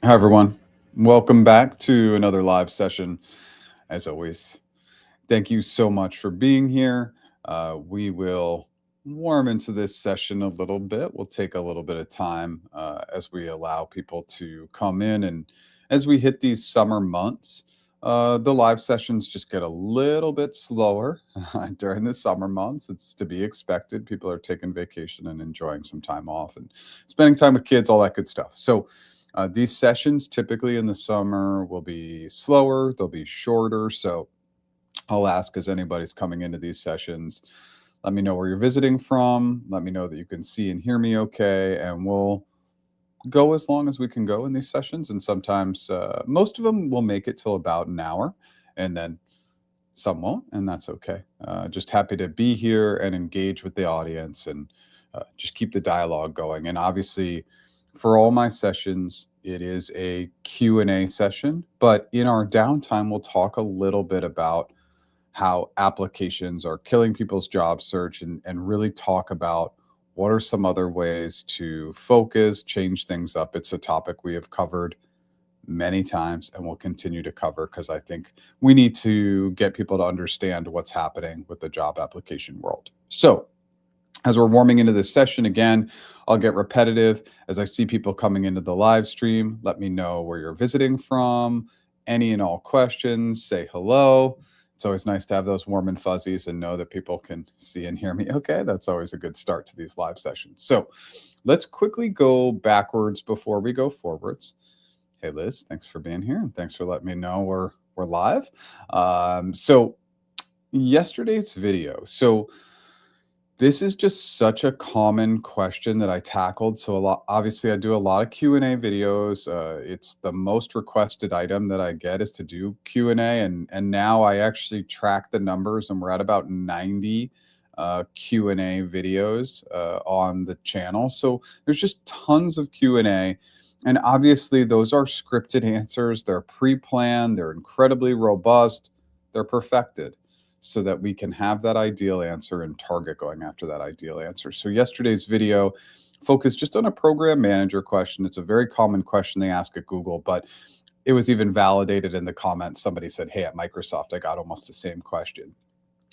Hi, everyone. Welcome back to another live session. As always, thank you so much for being here. We will warm into this session a little bit. We'll take a little bit of time as we allow people to come in. And as we hit these summer months, the live sessions just get a little bit slower during the summer months. It's to be expected. People are taking vacation and enjoying some time off and spending time with kids, all that good stuff. So, these sessions typically in the summer will be slower, they'll be shorter. So, I'll ask as anybody's coming into these sessions, let me know where you're visiting from. Let me know that you can see and hear me okay. And we'll go as long as we can go in these sessions. And sometimes most of them will make it till about an hour, and then some won't. And that's okay. Just happy to be here and engage with the audience and just keep the dialogue going. And obviously, for all my sessions, it is a Q&A session. But in our downtime, we'll talk a little bit about how applications are killing people's job search and really talk about what are some other ways to focus, change things up. It's a topic we have covered many times and will continue to cover because I think we need to get people to understand what's happening with the job application world. So, as we're warming into this session again, I'll get repetitive. As I see people coming into the live stream, let me know where you're visiting from, any and all questions, say hello. It's always nice to have those warm and fuzzies and know that people can see and hear me. Okay, that's always a good start to these live sessions. So let's quickly go backwards before we go forwards. Hey, Liz, thanks for being here and thanks for letting me know we're live. So yesterday's video. So this is just such a common question that I tackled. So a lot, obviously, I do a lot of Q&A videos. It's the most requested item that I get is to do Q&A, and now I actually track the numbers, and we're at about 90 Q&A videos on the channel. So there's just tons of Q&A, and obviously those are scripted answers. They're pre-planned. They're incredibly robust. They're perfected, so that we can have that ideal answer and target going after that ideal answer. So yesterday's video focused just on a program manager question. It's a very common question they ask at Google, but it was even validated in the comments. Somebody said, hey, at Microsoft, I got almost the same question.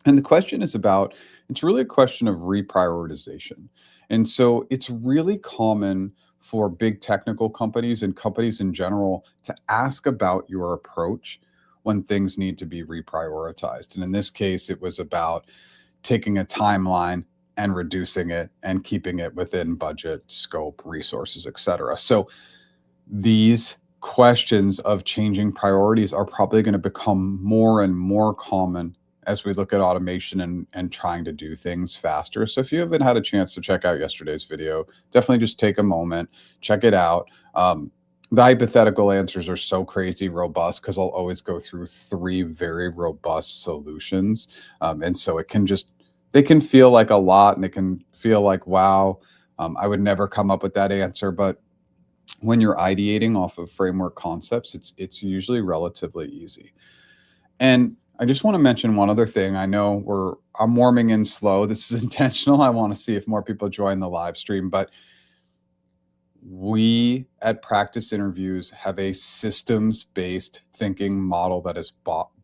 And the question is about, it's really a question of reprioritization. And so it's really common for big technical companies and companies in general to ask about your approach when things need to be reprioritized. And in this case, it was about taking a timeline and reducing it and keeping it within budget, scope, resources, et cetera. So these questions of changing priorities are probably going to become more and more common as we look at automation and trying to do things faster. So if you haven't had a chance to check out yesterday's video, definitely just take a moment, check it out. The hypothetical answers are so crazy robust because I'll always go through 3 very robust solutions. And so they can feel like a lot and it can feel like, wow, I would never come up with that answer. But when you're ideating off of framework concepts, it's usually relatively easy. And I just want to mention one other thing. I know I'm warming in slow. This is intentional. I want to see if more people join the live stream, but we at Practice Interviews have a systems-based thinking model that is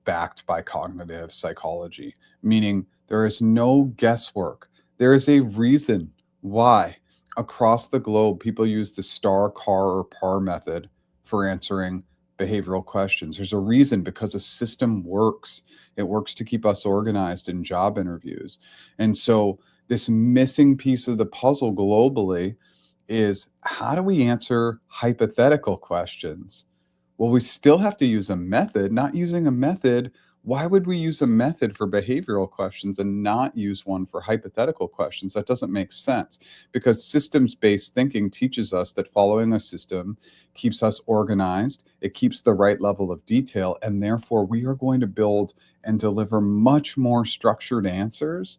backed by cognitive psychology, meaning there is no guesswork. There is a reason why across the globe people use the STAR, CAR, or PAR method for answering behavioral questions. There's a reason, because a system works. It works to keep us organized in job interviews. And so this missing piece of the puzzle globally is, how do we answer hypothetical questions? Well, we still have to use a method. Not using a method, why would we use a method for behavioral questions and not use one for hypothetical questions? That doesn't make sense, because systems-based thinking teaches us that following a system keeps us organized, it keeps the right level of detail, and therefore we are going to build and deliver much more structured answers,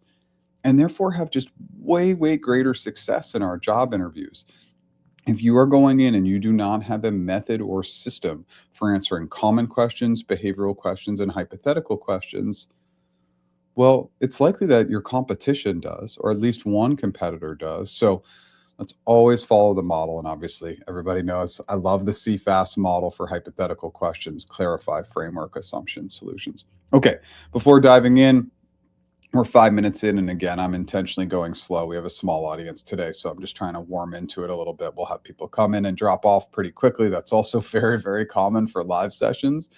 and therefore have just way, way greater success in our job interviews. If you are going in and you do not have a method or system for answering common questions, behavioral questions, and hypothetical questions, well, it's likely that your competition does, or at least one competitor does. So Let's always follow the model. And obviously, everybody knows I love the CFAS model for hypothetical questions: clarify, framework, assumptions, solutions. Okay, before diving in, we're 5 minutes in. And again, I'm intentionally going slow. We have a small audience today, so I'm just trying to warm into it a little bit. We'll have people come in and drop off pretty quickly. That's also very, very common for live sessions.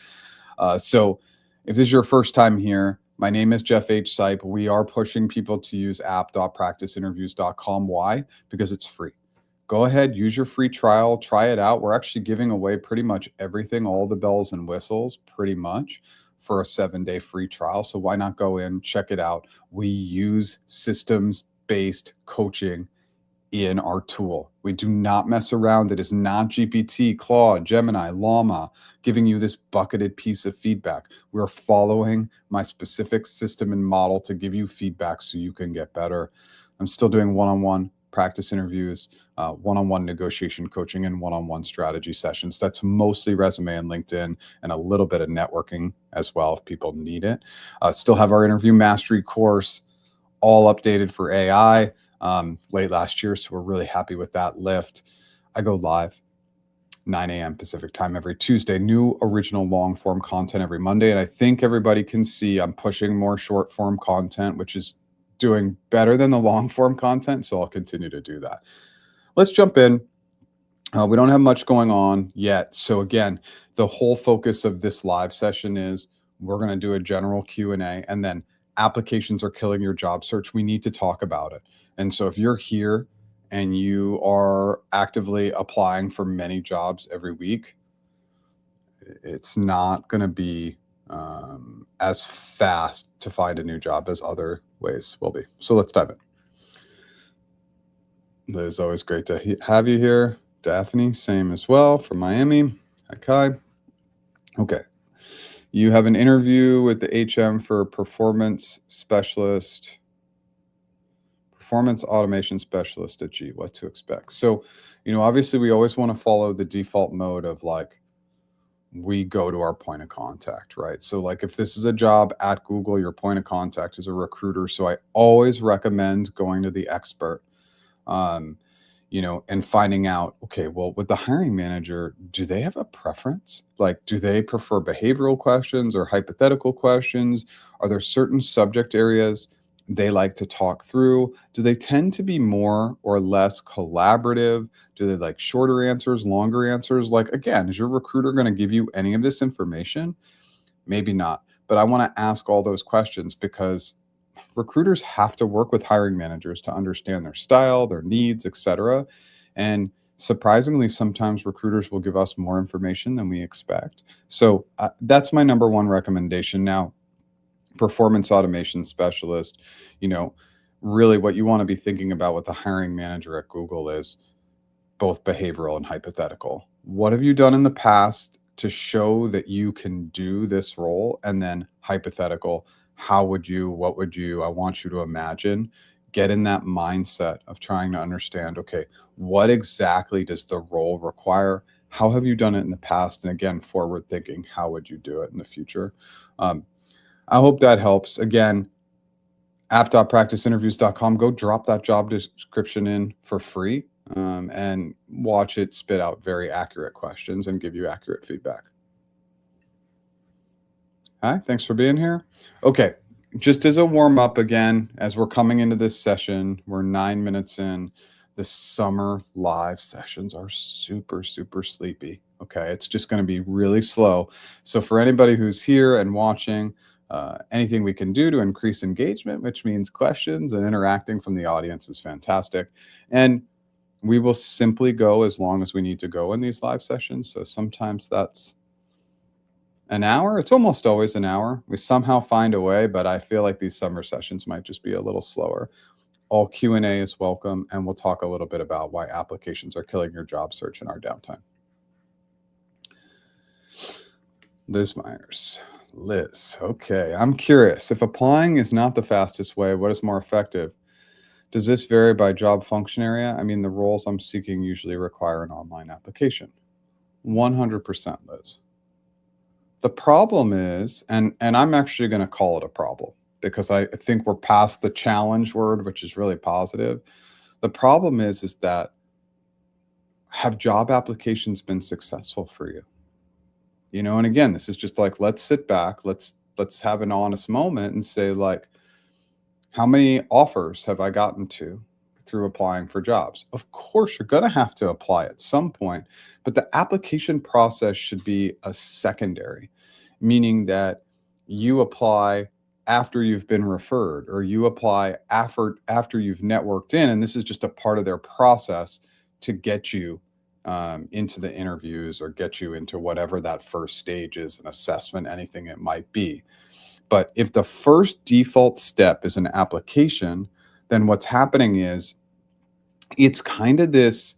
So if this is your first time here, my name is Jeff H. Sipe. We are pushing people to use app.practiceinterviews.com. Why? Because it's free. Go ahead, use your free trial, try it out. We're actually giving away pretty much everything, all the bells and whistles, pretty much, for a 7-day free trial. So why not go in, check it out? We use systems-based coaching in our tool. We do not mess around. It is not GPT, Claude, Gemini, Llama giving you this bucketed piece of feedback. We're following my specific system and model to give you feedback so you can get better. I'm still doing one-on-one practice interviews, one-on-one negotiation coaching, and one-on-one strategy sessions. That's mostly resume and LinkedIn, and a little bit of networking as well if people need it. Still have our interview mastery course, all updated for AI. Late last year, so we're really happy with that lift. I go live 9 a.m. Pacific time every Tuesday, new original long form content every Monday. And I think everybody can see I'm pushing more short form content, which is doing better than the long form content. So I'll continue to do that. Let's jump in. We don't have much going on yet. So again, the whole focus of this live session is we're going to do a general Q&A, and then applications are killing your job search. We need to talk about it. And so if you're here and you are actively applying for many jobs every week, it's not going to be as fast to find a new job as other ways will be. So let's dive in. Liz, always great to have you here. Daphne, same as well, from Miami. Hi, Kai. Okay. You have an interview with the HM for performance automation specialist at G. What to expect? So, obviously we always want to follow the default mode of we go to our point of contact, right? So if this is a job at Google, your point of contact is a recruiter. So I always recommend going to the expert, and finding out, okay, well, with the hiring manager, do they have a preference? Do they prefer behavioral questions or hypothetical questions? Are there certain subject areas they like to talk through? Do they tend to be more or less collaborative? Do they like shorter answers, longer answers? Again, is your recruiter going to give you any of this information? Maybe not. But I want to ask all those questions because recruiters have to work with hiring managers to understand their style, their needs, etc. And surprisingly, sometimes recruiters will give us more information than we expect. So that's my number one recommendation. Now, performance automation specialist, really what you want to be thinking about with the hiring manager at Google is both behavioral and hypothetical. What have you done in the past to show that you can do this role? And then hypothetical, how would you, what would you, I want you to imagine, get in that mindset of trying to understand, okay, what exactly does the role require? How have you done it in the past? And again, forward thinking, how would you do it in the future? I hope that helps. Again, app.practiceinterviews.com. Go drop that job description in for free and watch it spit out very accurate questions and give you accurate feedback. Hi, thanks for being here. Okay, just as a warm up again, as we're coming into this session, we're 9 minutes in. The summer live sessions are super, super sleepy. Okay, it's just going to be really slow. So for anybody who's here and watching, anything we can do to increase engagement, which means questions and interacting from the audience, is fantastic. And we will simply go as long as we need to go in these live sessions. So sometimes that's an hour. It's almost always an hour. We somehow find a way, but I feel like these summer sessions might just be a little slower. All Q&A is welcome, and we'll talk a little bit about why applications are killing your job search in our downtime. Liz Myers. Liz, okay. I'm curious. If applying is not the fastest way, what is more effective? Does this vary by job function area? I mean, the roles I'm seeking usually require an online application. 100%, Liz. The problem is, and I'm actually going to call it a problem because I think we're past the challenge word, which is really positive. The problem is that have job applications been successful for you? And again, this is just like, let's sit back, let's have an honest moment and say, like, how many offers have I gotten to through applying for jobs? Of course, you're going to have to apply at some point, but the application process should be a secondary, meaning that you apply after you've been referred, or you apply after you've networked in, and this is just a part of their process to get you into the interviews or get you into whatever that first stage is, an assessment, anything it might be. But if the first default step is an application, then what's happening is it's kind of this,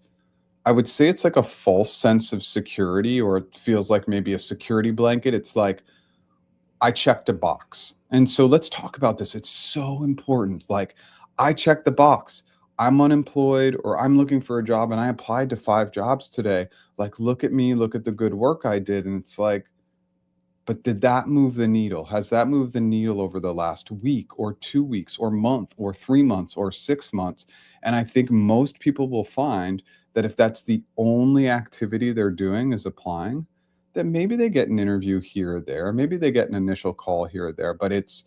I would say it's like a false sense of security, or it feels like maybe a security blanket. It's like, I checked a box. And so let's talk about this. It's so important. Like, I checked the box. I'm unemployed, or I'm looking for a job, and I applied to 5 jobs today. Like, look at me, look at the good work I did. And it's like, but did that move the needle? Has that moved the needle over the last week or 2 weeks or month or 3 months or 6 months? And I think most people will find that if that's the only activity they're doing is applying, then maybe they get an interview here or there. Maybe they get an initial call here or there, but it's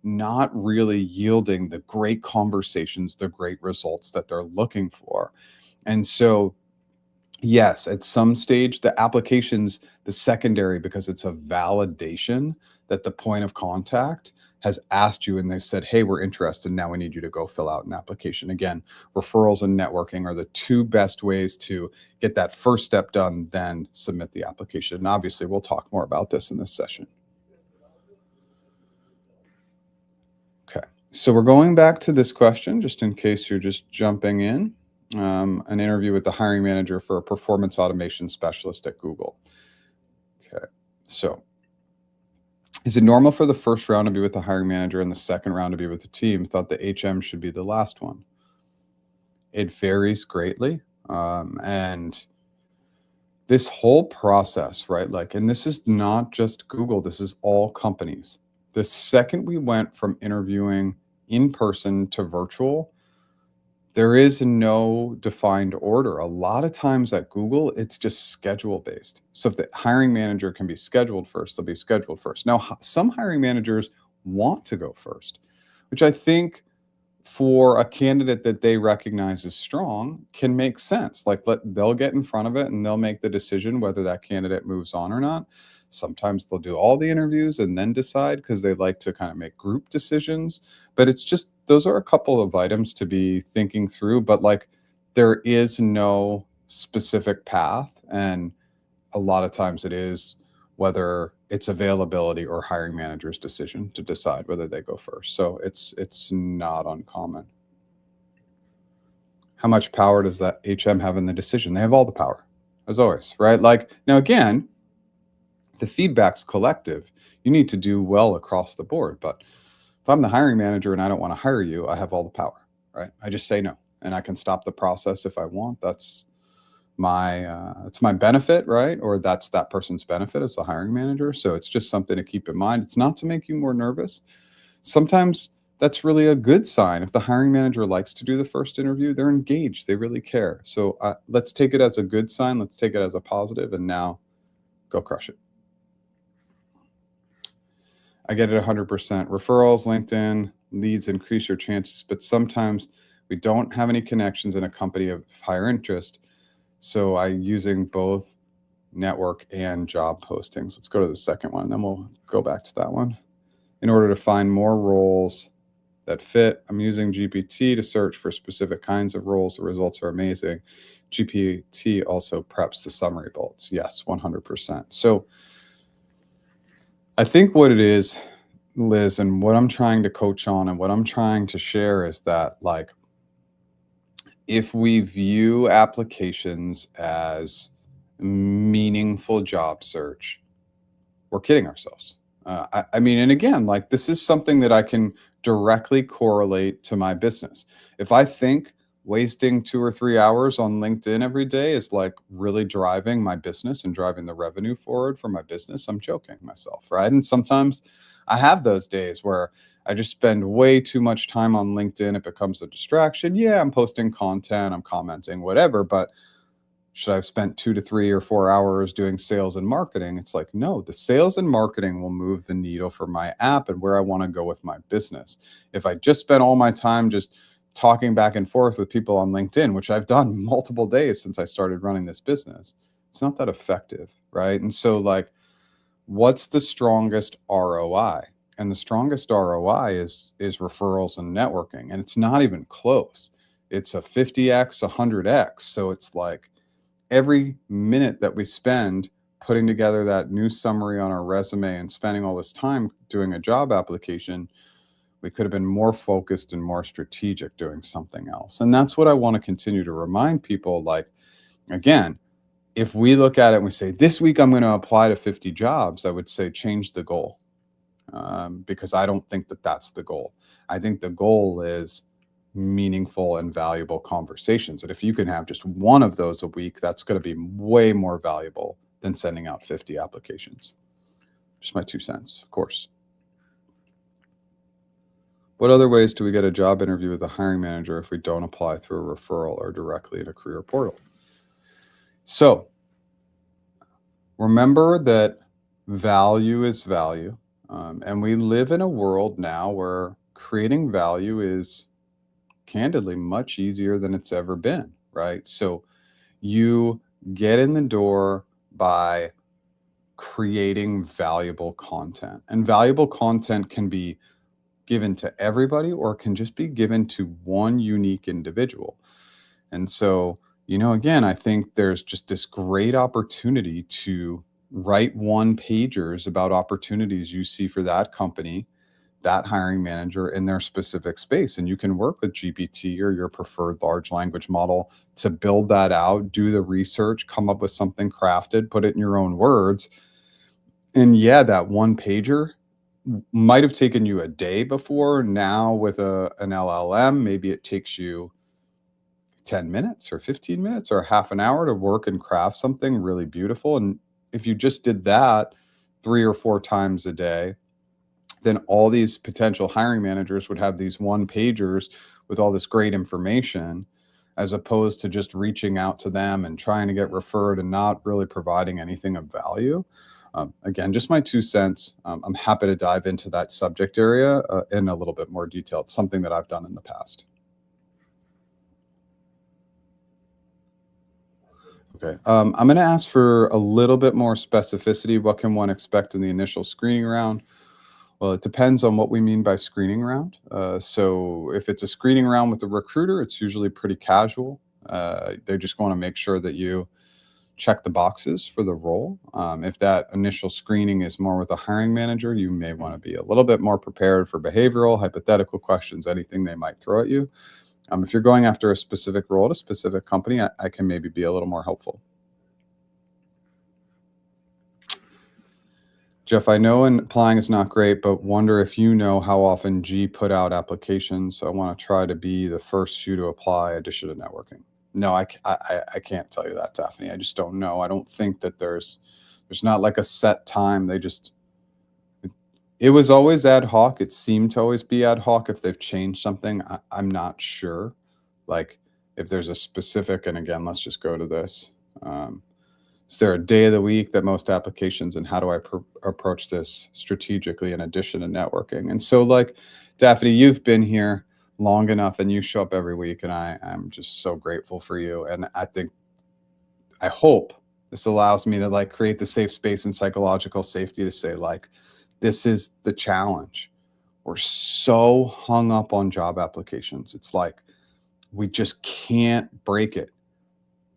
not really yielding the great conversations, the great results that they're looking for. And so, yes, at some stage, the application's the secondary, because it's a validation that the point of contact has asked you and they've said, hey, we're interested. Now we need you to go fill out an application. Again, referrals and networking are the 2 best ways to get that first step done, then submit the application. And obviously, we'll talk more about this in this session. Okay, so we're going back to this question, just in case you're just jumping in. An interview with the hiring manager for a performance automation specialist at Google. Okay, so is it normal for the first round to be with the hiring manager and the second round to be with the team? Thought the HM should be the last one. It varies greatly. And this whole process, right? Like, and this is not just Google, this is all companies. The second we went from interviewing in person to virtual, there is no defined order. A lot of times at Google, it's just schedule based. So if the hiring manager can be scheduled first, they'll be scheduled first. Now, some hiring managers want to go first, which I think for a candidate that they recognize as strong can make sense. Like, they'll get in front of it and they'll make the decision whether that candidate moves on or not. Sometimes they'll do all the interviews and then decide, because they like to kind of make group decisions. But it's just, those are a couple of items to be thinking through. But like, there is no specific path. And a lot of times it is whether it's availability or hiring manager's decision to decide whether they go first. So it's not uncommon. How much power does that HM have in the decision? They have all the power, as always, right? Like, now again, the feedback's collective. You need to do well across the board. But if I'm the hiring manager and I don't want to hire you, I have all the power, right? I just say no, and I can stop the process if I want. That's it's my benefit, right? Or that's that person's benefit as a hiring manager. So it's just something to keep in mind. It's not to make you more nervous. Sometimes that's really a good sign. If the hiring manager likes to do the first interview, they're engaged, they really care. So let's take it as a good sign. Let's take it as a positive, and now go crush it. I get it 100%. Referrals, LinkedIn, leads increase your chances, but sometimes we don't have any connections in a company of higher interest. So I'm using both network and job postings. Let's go to the second one, and then we'll go back to that one. In order to find more roles that fit, I'm using GPT to search for specific kinds of roles. The results are amazing. GPT also preps the summary bullets. Yes, 100%. So I think what it is, Liz, and what I'm trying to coach on and what I'm trying to share is that, like, if we view applications as meaningful job search, we're kidding ourselves. I mean, and again, like, this is something that I can directly correlate to my business. If I think wasting 2 or 3 hours on LinkedIn every day is like really driving my business and driving the revenue forward for my business, I'm joking myself, right? And sometimes I have those days where I just spend way too much time on LinkedIn. It becomes a distraction. Yeah, I'm posting content, I'm commenting, whatever, but should I have spent 2 to 3 or 4 hours doing sales and marketing? It's like, no, the sales and marketing will move the needle for my app and where I want to go with my business. If I just spent all my time just talking back and forth with people on LinkedIn, which I've done multiple days since I started running this business, it's not that effective, right? And so, like, what's the strongest ROI? And the strongest ROI is referrals and networking, and it's not even close. It's a 50x, 100x. So it's like every minute that we spend putting together that new summary on our resume and spending all this time doing a job application, we could have been more focused and more strategic doing something else. And that's what I want to continue to remind people. Like, again, if we look at it and we say, this week I'm going to apply to 50 jobs, I would say change the goal, because I don't think that that's the goal. I think the goal is meaningful and valuable conversations. And if you can have just one of those a week, that's going to be way more valuable than sending out 50 applications. Just my 2 cents, of course. What other ways do we get a job interview with a hiring manager if we don't apply through a referral or directly in a career portal? So remember that value is value. And we live in a world now where creating value is candidly much easier than it's ever been, right? So you get in the door by creating valuable content, and valuable content can be given to everybody or can just be given to one unique individual. And so, again, I think there's just this great opportunity to write one pagers about opportunities you see for that company, that hiring manager in their specific space. And you can work with GPT or your preferred large language model to build that out, do the research, come up with something crafted, put it in your own words. And yeah, that one pager might have taken you a day before. Now with an LLM, maybe it takes you 10 minutes or 15 minutes or half an hour to work and craft something really beautiful. And if you just did that 3 or 4 times a day, then all these potential hiring managers would have these one pagers with all this great information, as opposed to just reaching out to them and trying to get referred and not really providing anything of value. Again, just my 2 cents. I'm happy to dive into that subject area in a little bit more detail. It's something that I've done in the past. Okay. I'm going to ask for a little bit more specificity. What can one expect in the initial screening round? Well, it depends on what we mean by screening round. So if it's a screening round with a recruiter, it's usually pretty casual. They just want to make sure that you check the boxes for the role. If that initial screening is more with a hiring manager, you may want to be a little bit more prepared for behavioral, hypothetical questions, anything they might throw at you. If you're going after a specific role at a specific company, I can maybe be a little more helpful. Jeff, I know applying is not great, but wonder if you know how often G put out applications. I want to try to be the first few to apply, addition to networking. No, I can't tell you that, Daphne. I just don't know. I don't think that there's not like a set time. It was always ad hoc. It seemed to always be ad hoc. If they've changed something, I'm not sure. Like if there's a specific, and again, let's just go to this. Is there a day of the week that most applications, and how do I approach this strategically in addition to networking? And so, like, Daphne, you've been here long enough and you show up every week, and I'm just so grateful for you. And I hope this allows me to like create the safe space and psychological safety to say, like, this is the challenge. We're so hung up on job applications. It's like we just can't break it.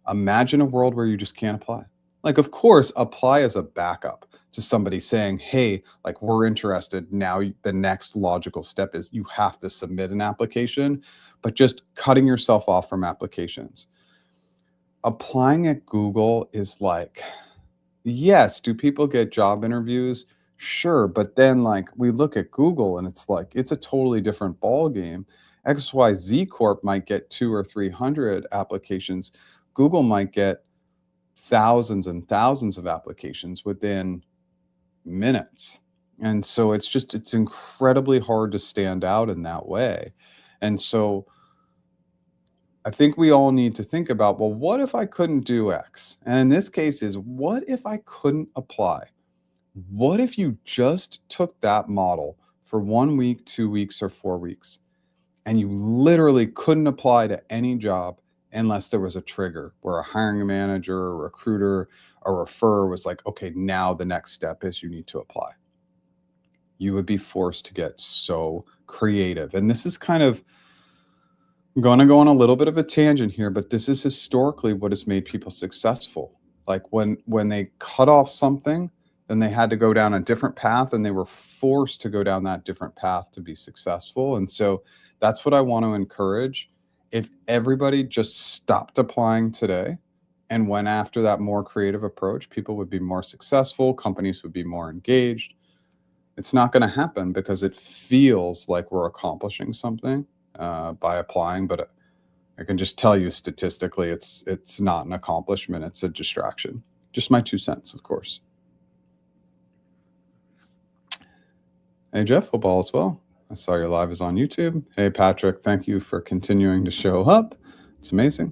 Imagine a world where you just can't apply. Like, of course, apply as a backup to somebody saying, hey, like, we're interested. Now, the next logical step is you have to submit an application, but just cutting yourself off from applications. Applying at Google is like, yes, do people get job interviews? Sure. But then, like, we look at Google and it's like, it's a totally different ball game. XYZ Corp might get 200 or 300 applications. Google might get thousands and thousands of applications within minutes. And so it's incredibly hard to stand out in that way. And so I think we all need to think about, well, what if I couldn't do X? And in this case is, what if I couldn't apply? What if you just took that model for 1 week, 2 weeks, or 4 weeks, and you literally couldn't apply to any job unless there was a trigger where a hiring manager, a recruiter, a referrer was like, okay, now the next step is you need to apply. You would be forced to get so creative. And this is kind of going to go on a little bit of a tangent here, but this is historically what has made people successful. Like when they cut off something, then they had to go down a different path, and they were forced to go down that different path to be successful. And so that's what I want to encourage. If everybody just stopped applying today and went after that more creative approach, people would be more successful, companies would be more engaged. It's not going to happen because it feels like we're accomplishing something by applying, but I can just tell you statistically, it's not an accomplishment; it's a distraction. Just my 2 cents, of course. Hey Jeff, hope all is well. I saw your live is on YouTube. Hey Patrick, thank you for continuing to show up. It's amazing.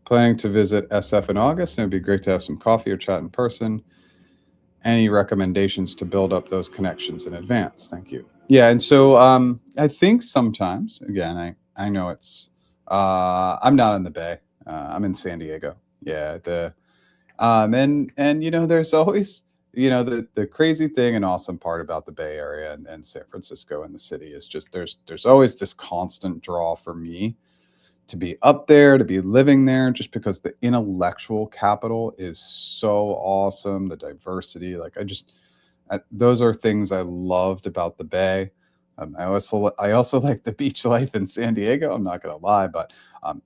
Planning to visit SF in August, and it'd be great to have some coffee or chat in person. Any recommendations to build up those connections in advance? Thank you. Yeah, and so I think sometimes, again, I know it's I'm not in the Bay. I'm in San Diego. Yeah, and there's always the crazy thing and awesome part about the Bay Area and San Francisco and the city is just there's always this constant draw for me to be up there, to be living there, just because the intellectual capital is so awesome, the diversity. Like those are things I loved about the Bay. I also like the beach life in San Diego. I'm not gonna lie, but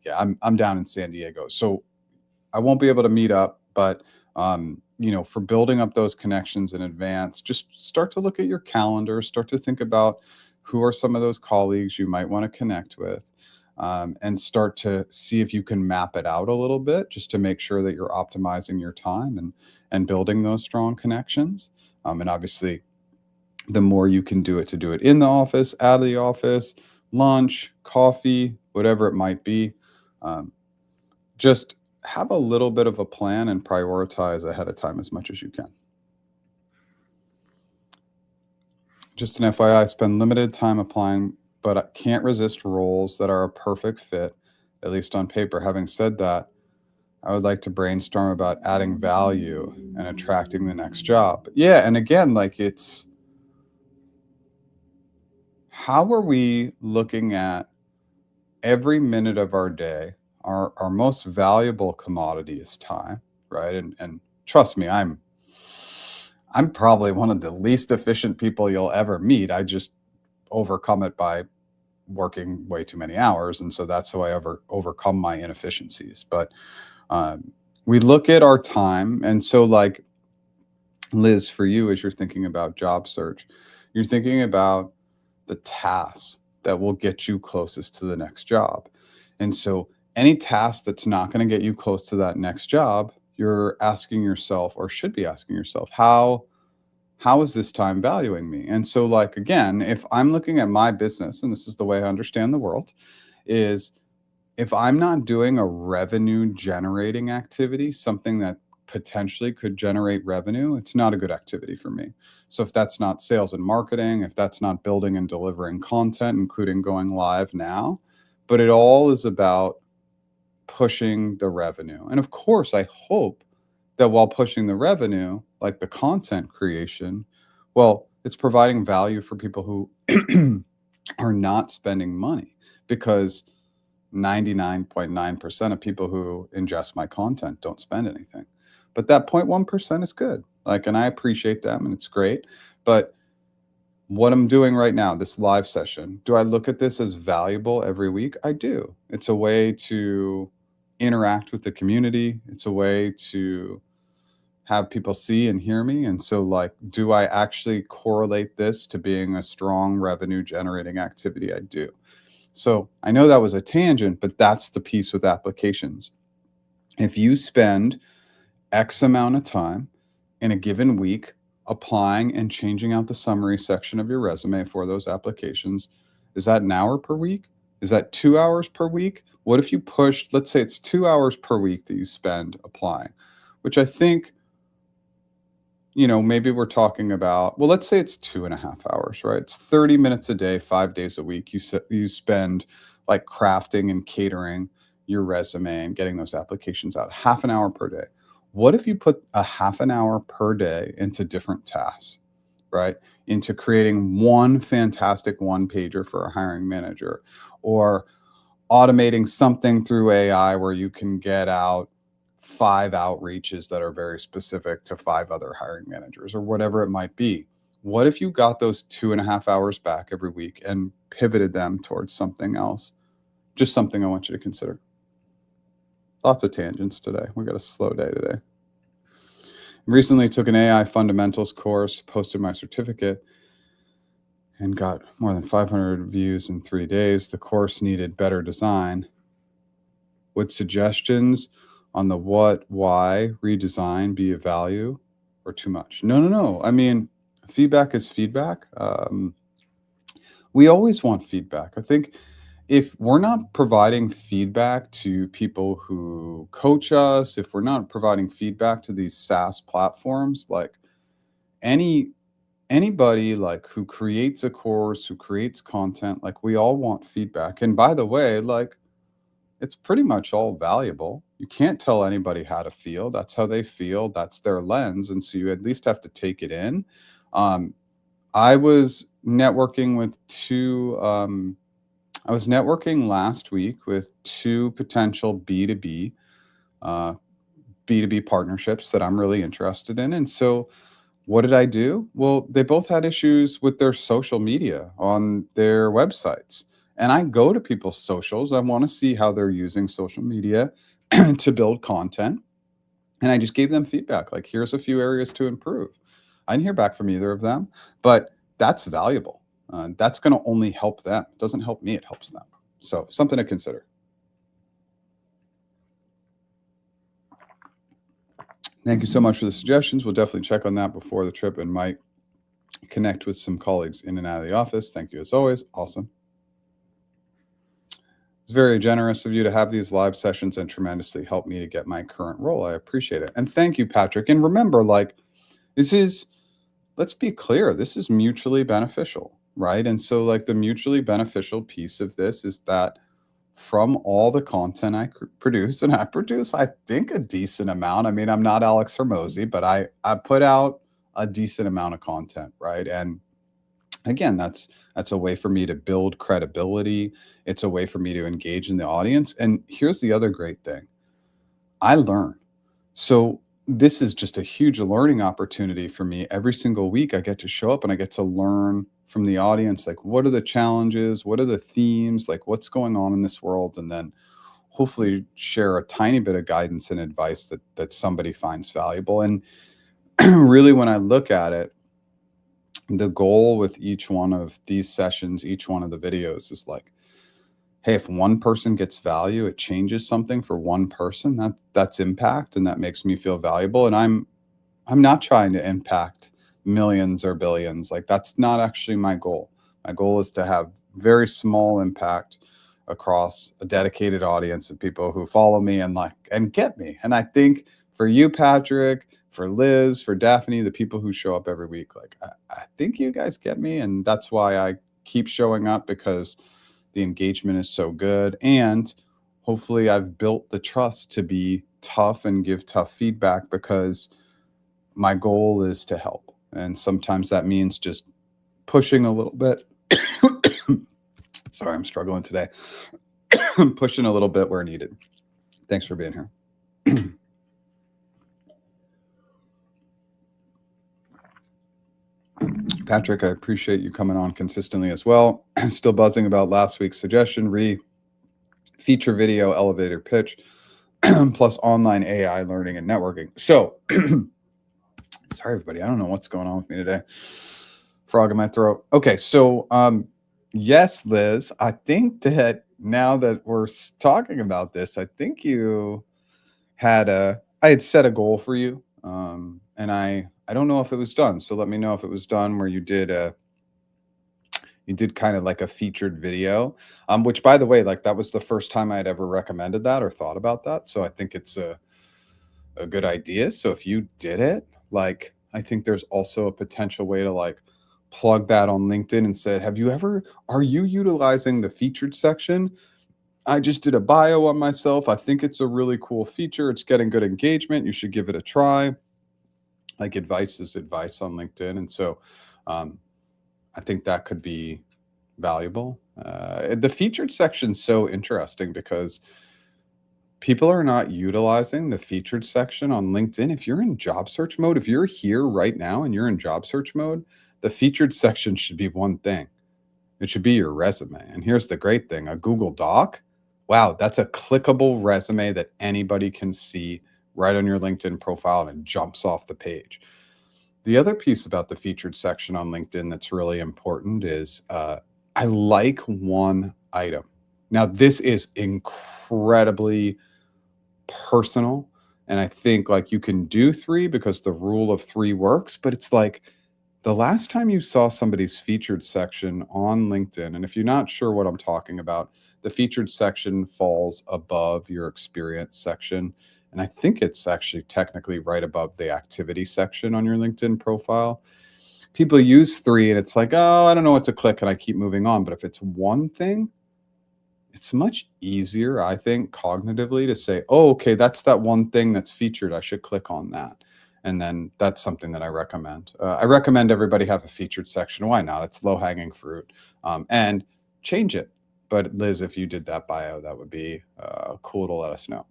yeah, I'm down in San Diego, so I won't be able to meet up. But for building up those connections in advance, just start to look at your calendar, start to think about who are some of those colleagues you might want to connect with, and start to see if you can map it out a little bit, just to make sure that you're optimizing your time and building those strong connections. And obviously, the more you can do it in the office, out of the office, lunch, coffee, whatever it might be. Just have a little bit of a plan and prioritize ahead of time as much as you can. Just an FYI, I spend limited time applying, but I can't resist roles that are a perfect fit, at least on paper. Having said that, I would like to brainstorm about adding value and attracting the next job. Yeah, and again, like it's how are we looking at every minute of our day? Our most valuable commodity is time, right? And trust me, I'm probably one of the least efficient people you'll ever meet. I just overcome it by working way too many hours, and so that's how I overcome my inefficiencies. But we look at our time, and so like Liz, for you, as you're thinking about job search, you're thinking about the tasks that will get you closest to the next job. And so any task that's not going to get you close to that next job, you're asking yourself, or should be asking yourself, how is this time valuing me? And so like again, if I'm looking at my business, and this is the way I understand the world, is if I'm not doing a revenue generating activity, something that potentially could generate revenue, it's not a good activity for me. So if that's not sales and marketing, if that's not building and delivering content, including going live now, but it all is about pushing the revenue. And of course, I hope that while pushing the revenue, like the content creation, well, it's providing value for people who are not spending money, because 99.9% of people who ingest my content don't spend anything. But that 0.1% is good. Like, and I appreciate them and it's great. But what I'm doing right now, this live session, do I look at this as valuable every week? I do. It's a way to interact with the community. It's a way to have people see and hear me. And so like, do I actually correlate this to being a strong revenue generating activity? I do. So I know that was a tangent, but that's the piece with applications. If you spend X amount of time in a given week applying and changing out the summary section of your resume for those applications, is that an hour per week? Is that 2 hours per week? What if you pushed, let's say it's 2 hours per week that you spend applying, which I think, maybe we're talking about, well, let's say it's 2.5 hours, right? It's 30 minutes a day, 5 days a week. You spend like crafting and catering your resume and getting those applications out, half an hour per day. What if you put a half an hour per day into different tasks, right? Into creating one fantastic one pager for a hiring manager, or automating something through AI where you can get out 5 outreaches that are very specific to 5 other hiring managers, or whatever it might be. What if you got those 2.5 hours back every week and pivoted them towards something else? Just something I want you to consider. Lots of tangents today. We got a slow day today. Recently took an AI fundamentals course, posted my certificate, and got more than 500 views in 3 days. The course needed better design. Would suggestions on the what, why redesign be of value or too much? No. I mean, feedback is feedback. We always want feedback. I think if we're not providing feedback to people who coach us, if we're not providing feedback to these SaaS platforms, like anybody like who creates a course, who creates content, like we all want feedback. And by the way, like it's pretty much all valuable. You can't tell anybody how to feel. That's how they feel. That's their lens. And so you at least have to take it in. I was networking last week with 2 potential B2B partnerships that I'm really interested in. And so what did I do? Well, they both had issues with their social media on their websites. And I go to people's socials. I want to see how they're using social media to build content. And I just gave them feedback, like, here's a few areas to improve. I didn't hear back from either of them, but that's valuable. That's going to only help them. It doesn't help me, it helps them. So something to consider. Thank you so much for the suggestions. We'll definitely check on that before the trip and might connect with some colleagues in and out of the office. Thank you as always. Awesome. It's very generous of you to have these live sessions and tremendously help me to get my current role. I appreciate it. And thank you, Patrick. And remember, like, let's be clear, this is mutually beneficial, right? And so like the mutually beneficial piece of this is that from all the content I produce, and I produce, I think, a decent amount. I mean, I'm not Alex Hermosi, but I put out a decent amount of content, right? And again, that's a way for me to build credibility. It's a way for me to engage in the audience. And here's the other great thing. I learn. So this is just a huge learning opportunity for me. Every single week I get to show up and I get to learn from the audience, like, what are the challenges? What are the themes? Like, what's going on in this world? And then hopefully share a tiny bit of guidance and advice that somebody finds valuable. And really, when I look at it, the goal with each one of these sessions, each one of the videos is like, hey, if one person gets value, it changes something for one person. That's impact, and that makes me feel valuable. And I'm not trying to impact millions or billions. Like, that's not actually my goal. My goal is to have very small impact across a dedicated audience of people who follow me and get me. And I think for you, Patrick, for Liz, for Daphne, the people who show up every week, like, I think you guys get me. And that's why I keep showing up, because the engagement is so good. And hopefully I've built the trust to be tough and give tough feedback, because my goal is to help. And sometimes that means just pushing a little bit. Sorry, I'm struggling today. Pushing a little bit where needed. Thanks for being here. Patrick, I appreciate you coming on consistently as well. Still buzzing about last week's suggestion, feature video elevator pitch, plus online AI learning and networking. So, sorry, everybody. I don't know what's going on with me today. Frog in my throat. Okay, so yes, Liz, I think that now that we're talking about this, I think I had set a goal for you, and I I don't know if it was done. So let me know if it was done where you did kind of like a featured video, which by the way, like that was the first time I had ever recommended that or thought about that. So I think it's a good idea. So if you did it, like I think there's also a potential way to like plug that on LinkedIn and said, are you utilizing the featured section? I just did a bio on myself. I think it's a really cool feature. It's getting good engagement. You should give it a try. Like advice is advice on LinkedIn. And so um, I think that could be valuable. The featured section's so interesting because people are not utilizing the featured section on LinkedIn. If you're in job search mode, if you're here right now and you're in job search mode, the featured section should be one thing. It should be your resume. And here's the great thing, a Google Doc. Wow, that's a clickable resume that anybody can see right on your LinkedIn profile and it jumps off the page. The other piece about the featured section on LinkedIn that's really important is I like one item. Now, this is incredibly personal. And I think like you can do three because the rule of three works, but it's like the last time you saw somebody's featured section on LinkedIn, and if you're not sure what I'm talking about, the featured section falls above your experience section. And I think it's actually technically right above the activity section on your LinkedIn profile. People use three and it's like, oh, I don't know what to click and I keep moving on. But if it's one thing, it's much easier, I think, cognitively to say, oh, okay, that's that one thing that's featured. I should click on that. And then that's something that I recommend. I recommend everybody have a featured section. Why not? It's low hanging fruit. And change it. But Liz, if you did that bio, that would be cool to let us know.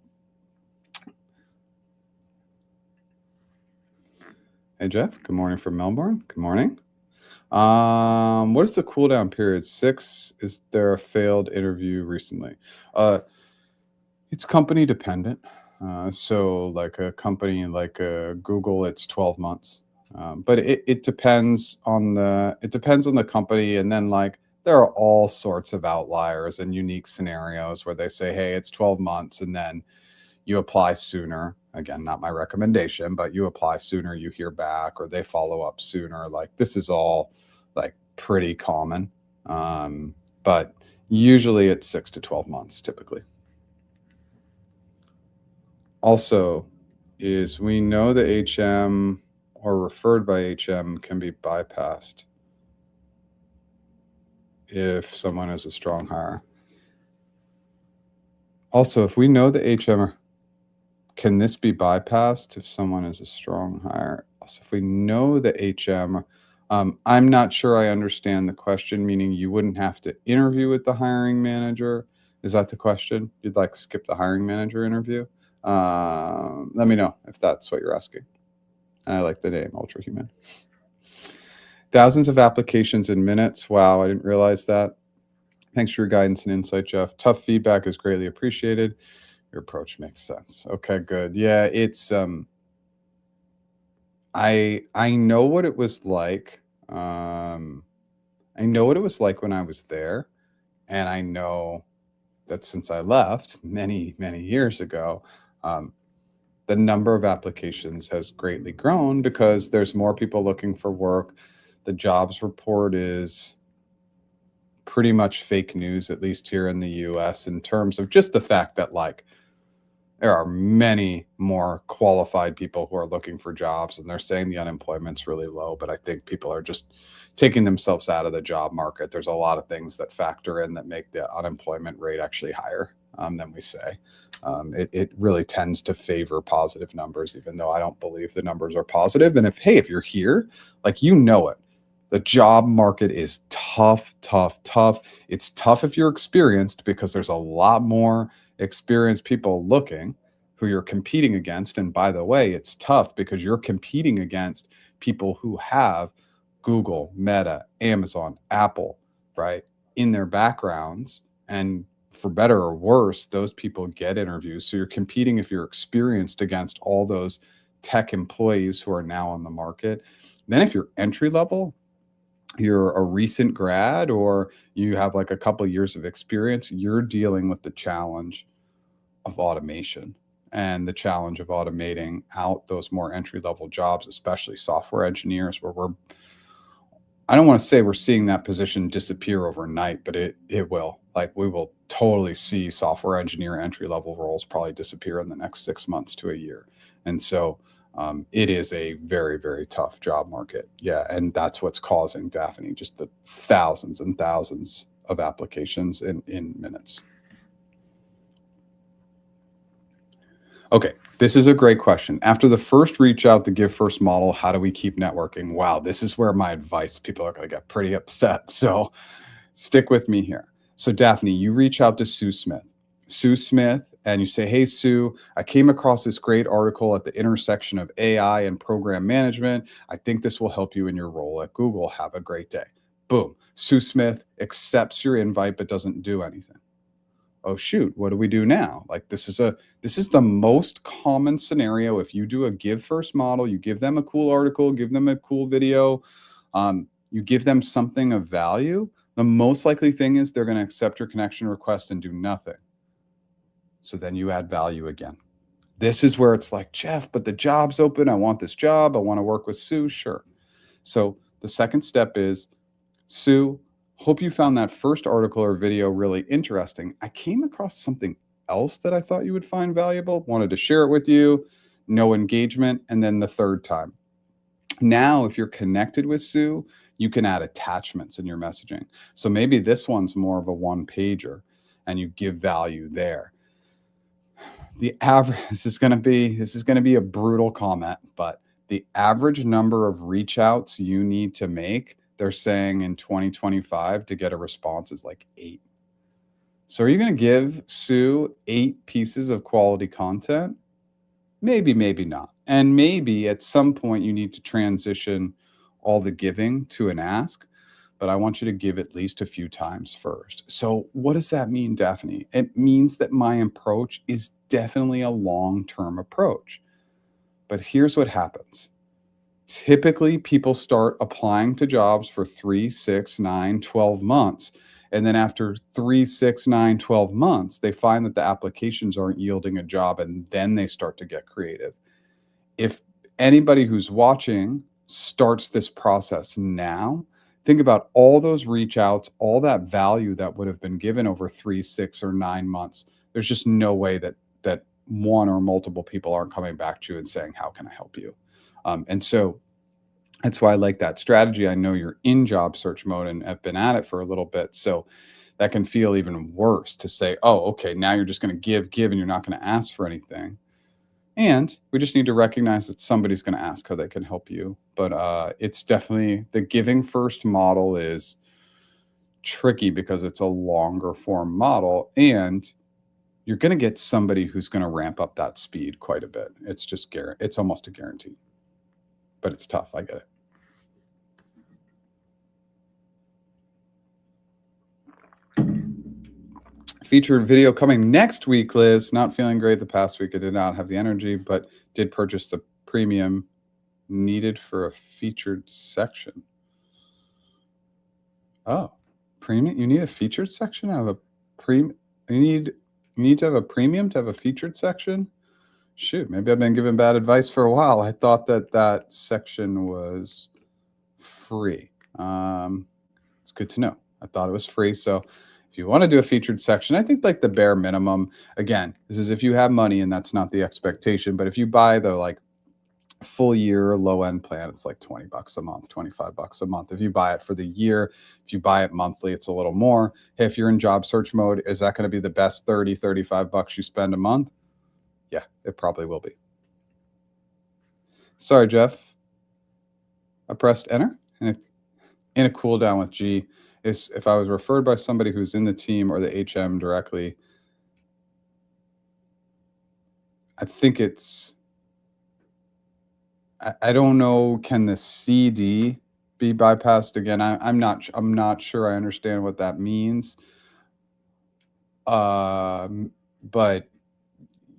Hey, Jeff. Good morning from Melbourne. Good morning. What is the cooldown period? 6. Is there a failed interview recently? It's company dependent. So like a company like Google, it's 12 months. But it depends on the company. And then like there are all sorts of outliers and unique scenarios where they say, hey, it's 12 months and then you apply sooner. Again, not my recommendation, but you apply sooner, you hear back, or they follow up sooner. Like this is all like pretty common. But usually it's 6 to 12 months typically. Also, is we know the HM or referred by HM can be bypassed if someone is a strong hire. Also, if we know the HM, can this be bypassed if someone is a strong hire? Also, if we know the HM, I'm not sure I understand the question, meaning you wouldn't have to interview with the hiring manager. Is that the question? You'd like skip the hiring manager interview? Let me know if that's what you're asking. I like the name Ultra Human. Thousands of applications in minutes. Wow, I didn't realize that. Thanks for your guidance and insight, Jeff. Tough feedback is greatly appreciated. Your approach makes sense. Okay, good. Yeah, it's I know what it was like. I know what it was like when I was there, and I know that since I left many, many years ago, the number of applications has greatly grown because there's more people looking for work. The jobs report is pretty much fake news, at least here in the US, in terms of just the fact that like there are many more qualified people who are looking for jobs and they're saying the unemployment's really low, but I think people are just taking themselves out of the job market. There's a lot of things that factor in that make the unemployment rate actually higher than we say. It really tends to favor positive numbers, even though I don't believe the numbers are positive. And if you're here, like you know it, the job market is tough, tough, tough. It's tough if you're experienced because there's a lot more experienced people looking who you're competing against. And by the way, it's tough because you're competing against people who have Google, Meta, Amazon, Apple, right, in their backgrounds. And for better or worse, those people get interviews. So you're competing if you're experienced against all those tech employees who are now on the market. Then if you're entry level, you're a recent grad or you have like a couple of years of experience, you're dealing with the challenge of automation. and the challenge of automating out those more entry-level jobs, especially software engineers, where I don't want to say we're seeing that position disappear overnight, but it will. Like, we will totally see software engineer entry-level roles probably disappear in the next 6 months to a year. And so it is a very, very tough job market. Yeah. And that's what's causing, Daphne, just the thousands and thousands of applications in minutes. Okay, this is a great question. After the first reach out, the give first model, how do we keep networking? Wow, this is where my advice, people are going to get pretty upset. So stick with me here. So, Daphne, you reach out to Sue Smith. Sue Smith, and you say, "Hey, Sue, I came across this great article at the intersection of AI and program management. I think this will help you in your role at Google. Have a great day." Boom. Sue Smith accepts your invite but doesn't do anything. Oh shoot, what do we do now? Like, this is the most common scenario. If you do a give first model, you give them a cool article, give them a cool video, you give them something of value, the most likely thing is they're going to accept your connection request and do nothing. So then you add value again. This is where it's like, Jeff, but the job's open. I want this job. I want to work with Sue. Sure. So the second step is, Sue, hope you found that first article or video really interesting. I came across something else that I thought you would find valuable, wanted to share it with you. No engagement. And then the third time. Now, if you're connected with Sue, you can add attachments in your messaging. So maybe this one's more of a one pager and you give value there. The average, this is going to be a brutal comment, but the average number of reach outs you need to make, they're saying in 2025 to get a response is like 8. So are you going to give Sue 8 pieces of quality content? Maybe, maybe not. And maybe at some point you need to transition all the giving to an ask, but I want you to give at least a few times first. So what does that mean, Daphne? It means that my approach is definitely a long-term approach. But here's what happens. Typically, people start applying to jobs for 3, 6, 9, 12 months. And then after 3, 6, 9, 12 months, they find that the applications aren't yielding a job, and then they start to get creative. If anybody who's watching starts this process now, think about all those reach outs, all that value that would have been given over 3, 6, or 9 months. There's just no way that one or multiple people aren't coming back to you and saying, how can I help you? And so that's why I like that strategy. I know you're in job search mode and have been at it for a little bit. So that can feel even worse to say, oh, okay, now you're just going to give, and you're not going to ask for anything. And we just need to recognize that somebody's going to ask how they can help you. But it's definitely, the giving first model is tricky because it's a longer form model, and you're going to get somebody who's going to ramp up that speed quite a bit. It's just it's almost a guarantee, but it's tough. I get it. Featured video coming next week, Liz. Not feeling great the past week. I did not have the energy, but did purchase the premium needed for a featured section. Oh, premium? You need a featured section? I have a premium. You need to have a premium to have a featured section? Shoot, maybe I've been giving bad advice for a while. I thought that section was free. It's good to know. I thought it was free. So if you want to do a featured section, I think like the bare minimum, again, this is if you have money and that's not the expectation, but if you buy the like full year low end plan, it's like $20 a month, $25 a month. If you buy it for the year, if you buy it monthly, it's a little more. Hey, if you're in job search mode, is that going to be the best $35 you spend a month? Yeah, it probably will be. Sorry, Jeff. I pressed enter. And in a cooldown with G is if I was referred by somebody who's in the team or the HM directly, I think it's, I don't know, can the CD be bypassed again? I'm not sure I understand what that means. But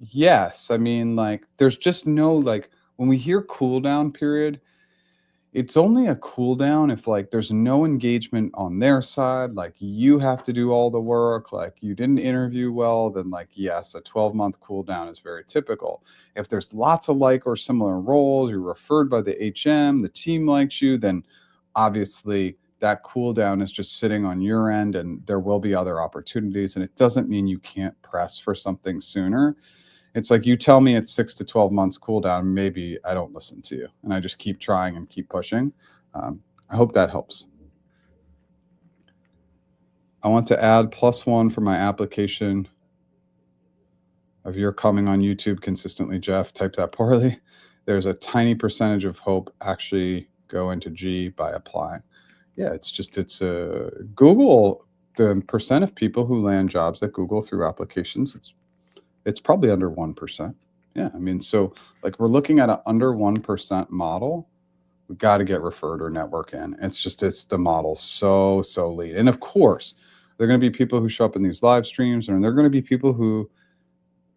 yes, I mean, like, there's just no, like, when we hear cooldown period, It's only a cool down if, like, there's no engagement on their side, like, you have to do all the work, like, you didn't interview well, then, like, yes, a 12-month cool down is very typical. If there's lots of like or similar roles, you're referred by the HM, the team likes you, then obviously that cool down is just sitting on your end, and there will be other opportunities, and it doesn't mean you can't press for something sooner. It's like you tell me it's 6 to 12 months cool down, maybe I don't listen to you, and I just keep trying and keep pushing. I hope that helps. I want to add +1 for my application of your coming on YouTube consistently, Jeff. Type that poorly. There's a tiny percentage of hope actually go into G by applying. Yeah, it's a Google, the percent of people who land jobs at Google through applications, it's probably under 1%. Yeah, I mean, so like we're looking at an under 1% model. We got to get referred or network in. It's the model so lean. And of course, there are going to be people who show up in these live streams, and there are going to be people who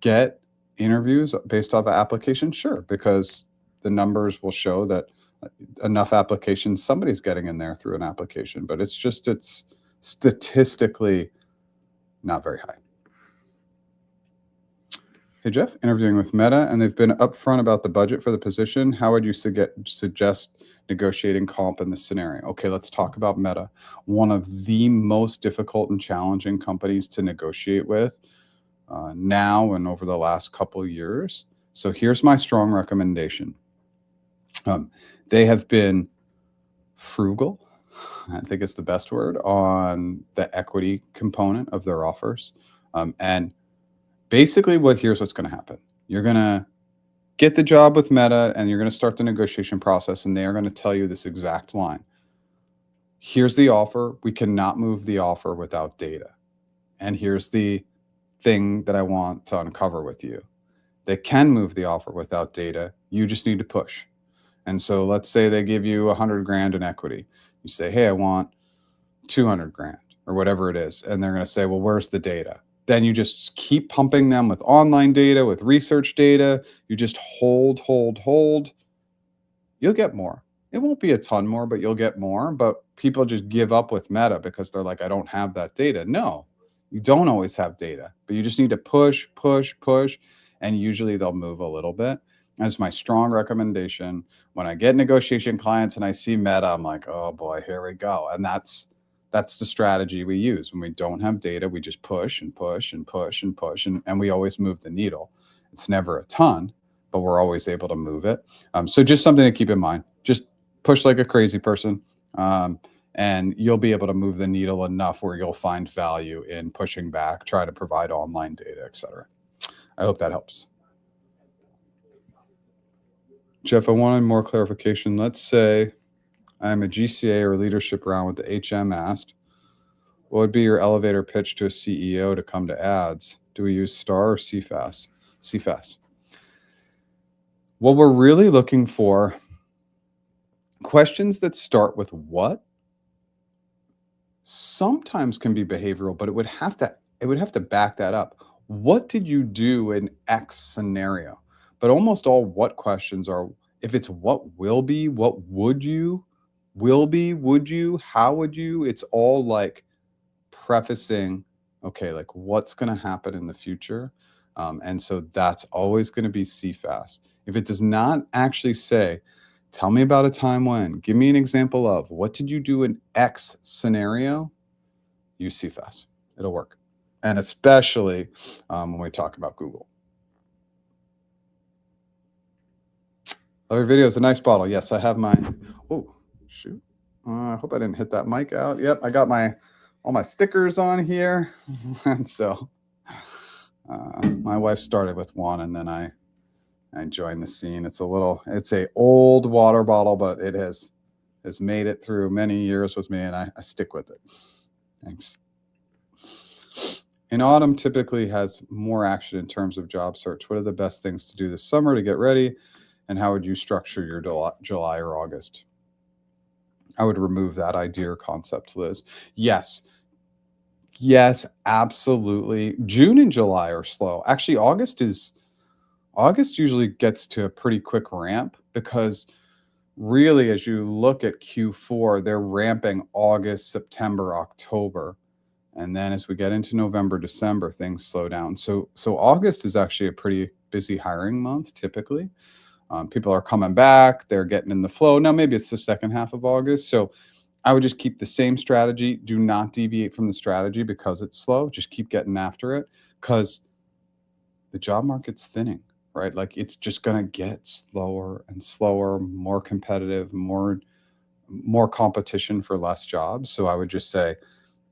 get interviews based off of application. Sure, because the numbers will show that enough applications, somebody's getting in there through an application, but it's statistically not very high. Hey, Jeff, interviewing with Meta, and they've been upfront about the budget for the position. How would you suggest negotiating comp in this scenario? Okay, let's talk about Meta, one of the most difficult and challenging companies to negotiate with now and over the last couple of years. So here's my strong recommendation. They have been frugal, I think it's the best word, on the equity component of their offers. And basically here's what's going to happen. You're going to get the job with Meta, and you're going to start the negotiation process, and they are going to tell you this exact line. Here's the offer. We cannot move the offer without data. And here's the thing that I want to uncover with you. They can move the offer without data. You just need to push. And so let's say they give you 100 grand in equity. You say, hey, I want 200 grand or whatever it is. And they're going to say, well, where's the data? Then you just keep pumping them with online data, with research data. You just hold. You'll get more. It won't be a ton more, but you'll get more. But people just give up with Meta because they're like, I don't have that data. No, you don't always have data, but you just need to push. And usually they'll move a little bit. That's my strong recommendation. When I get negotiation clients and I see Meta, I'm like, oh boy, here we go. And that's the strategy we use. When we don't have data, we just push, and we always move the needle. It's never a ton, but we're always able to move it. So just something to keep in mind. Just push like a crazy person, and you'll be able to move the needle enough where you'll find value in pushing back, try to provide online data, etc. I hope that helps. Jeff, I wanted more clarification. Let's say I'm a GCA or leadership round with the HM asked, what would be your elevator pitch to a CEO to come to ads? Do we use STAR or CFAS? CFAS. What we're really looking for, questions that start with what sometimes can be behavioral, but it would have to back that up. What did you do in X scenario? But almost all what questions are, if it's what will be, what would you, will be, would you, how would you, it's all like prefacing, okay, like what's going to happen in the future. And so that's always going to be CFAS. If it does not actually say, tell me about a time when, give me an example of, what did you do in X scenario? Use CFAS. It'll work. And especially when we talk about Google. Other videos, a nice bottle. Yes, I have mine. Oh, shoot. I hope I didn't hit that mic out. Yep, I got all my stickers on here. And so my wife started with one, and then I joined the scene. It's a old water bottle, but it has made it through many years with me, and I stick with it. Thanks. In autumn typically has more action in terms of job search. What are the best things to do this summer to get ready? And how would you structure your July or August? I would remove that idea or concept, Liz. Yes, absolutely. June and July are slow. Actually, August usually gets to a pretty quick ramp because really, as you look at Q4, they're ramping August, September, October. And then as we get into November, December, things slow down. So August is actually a pretty busy hiring month typically. People are coming back, they're getting in the flow. Now, maybe it's the second half of August. So I would just keep the same strategy. Do not deviate from the strategy because it's slow. Just keep getting after it because the job market's thinning, right? Like it's just going to get slower and slower, more competitive, more competition for less jobs. So I would just say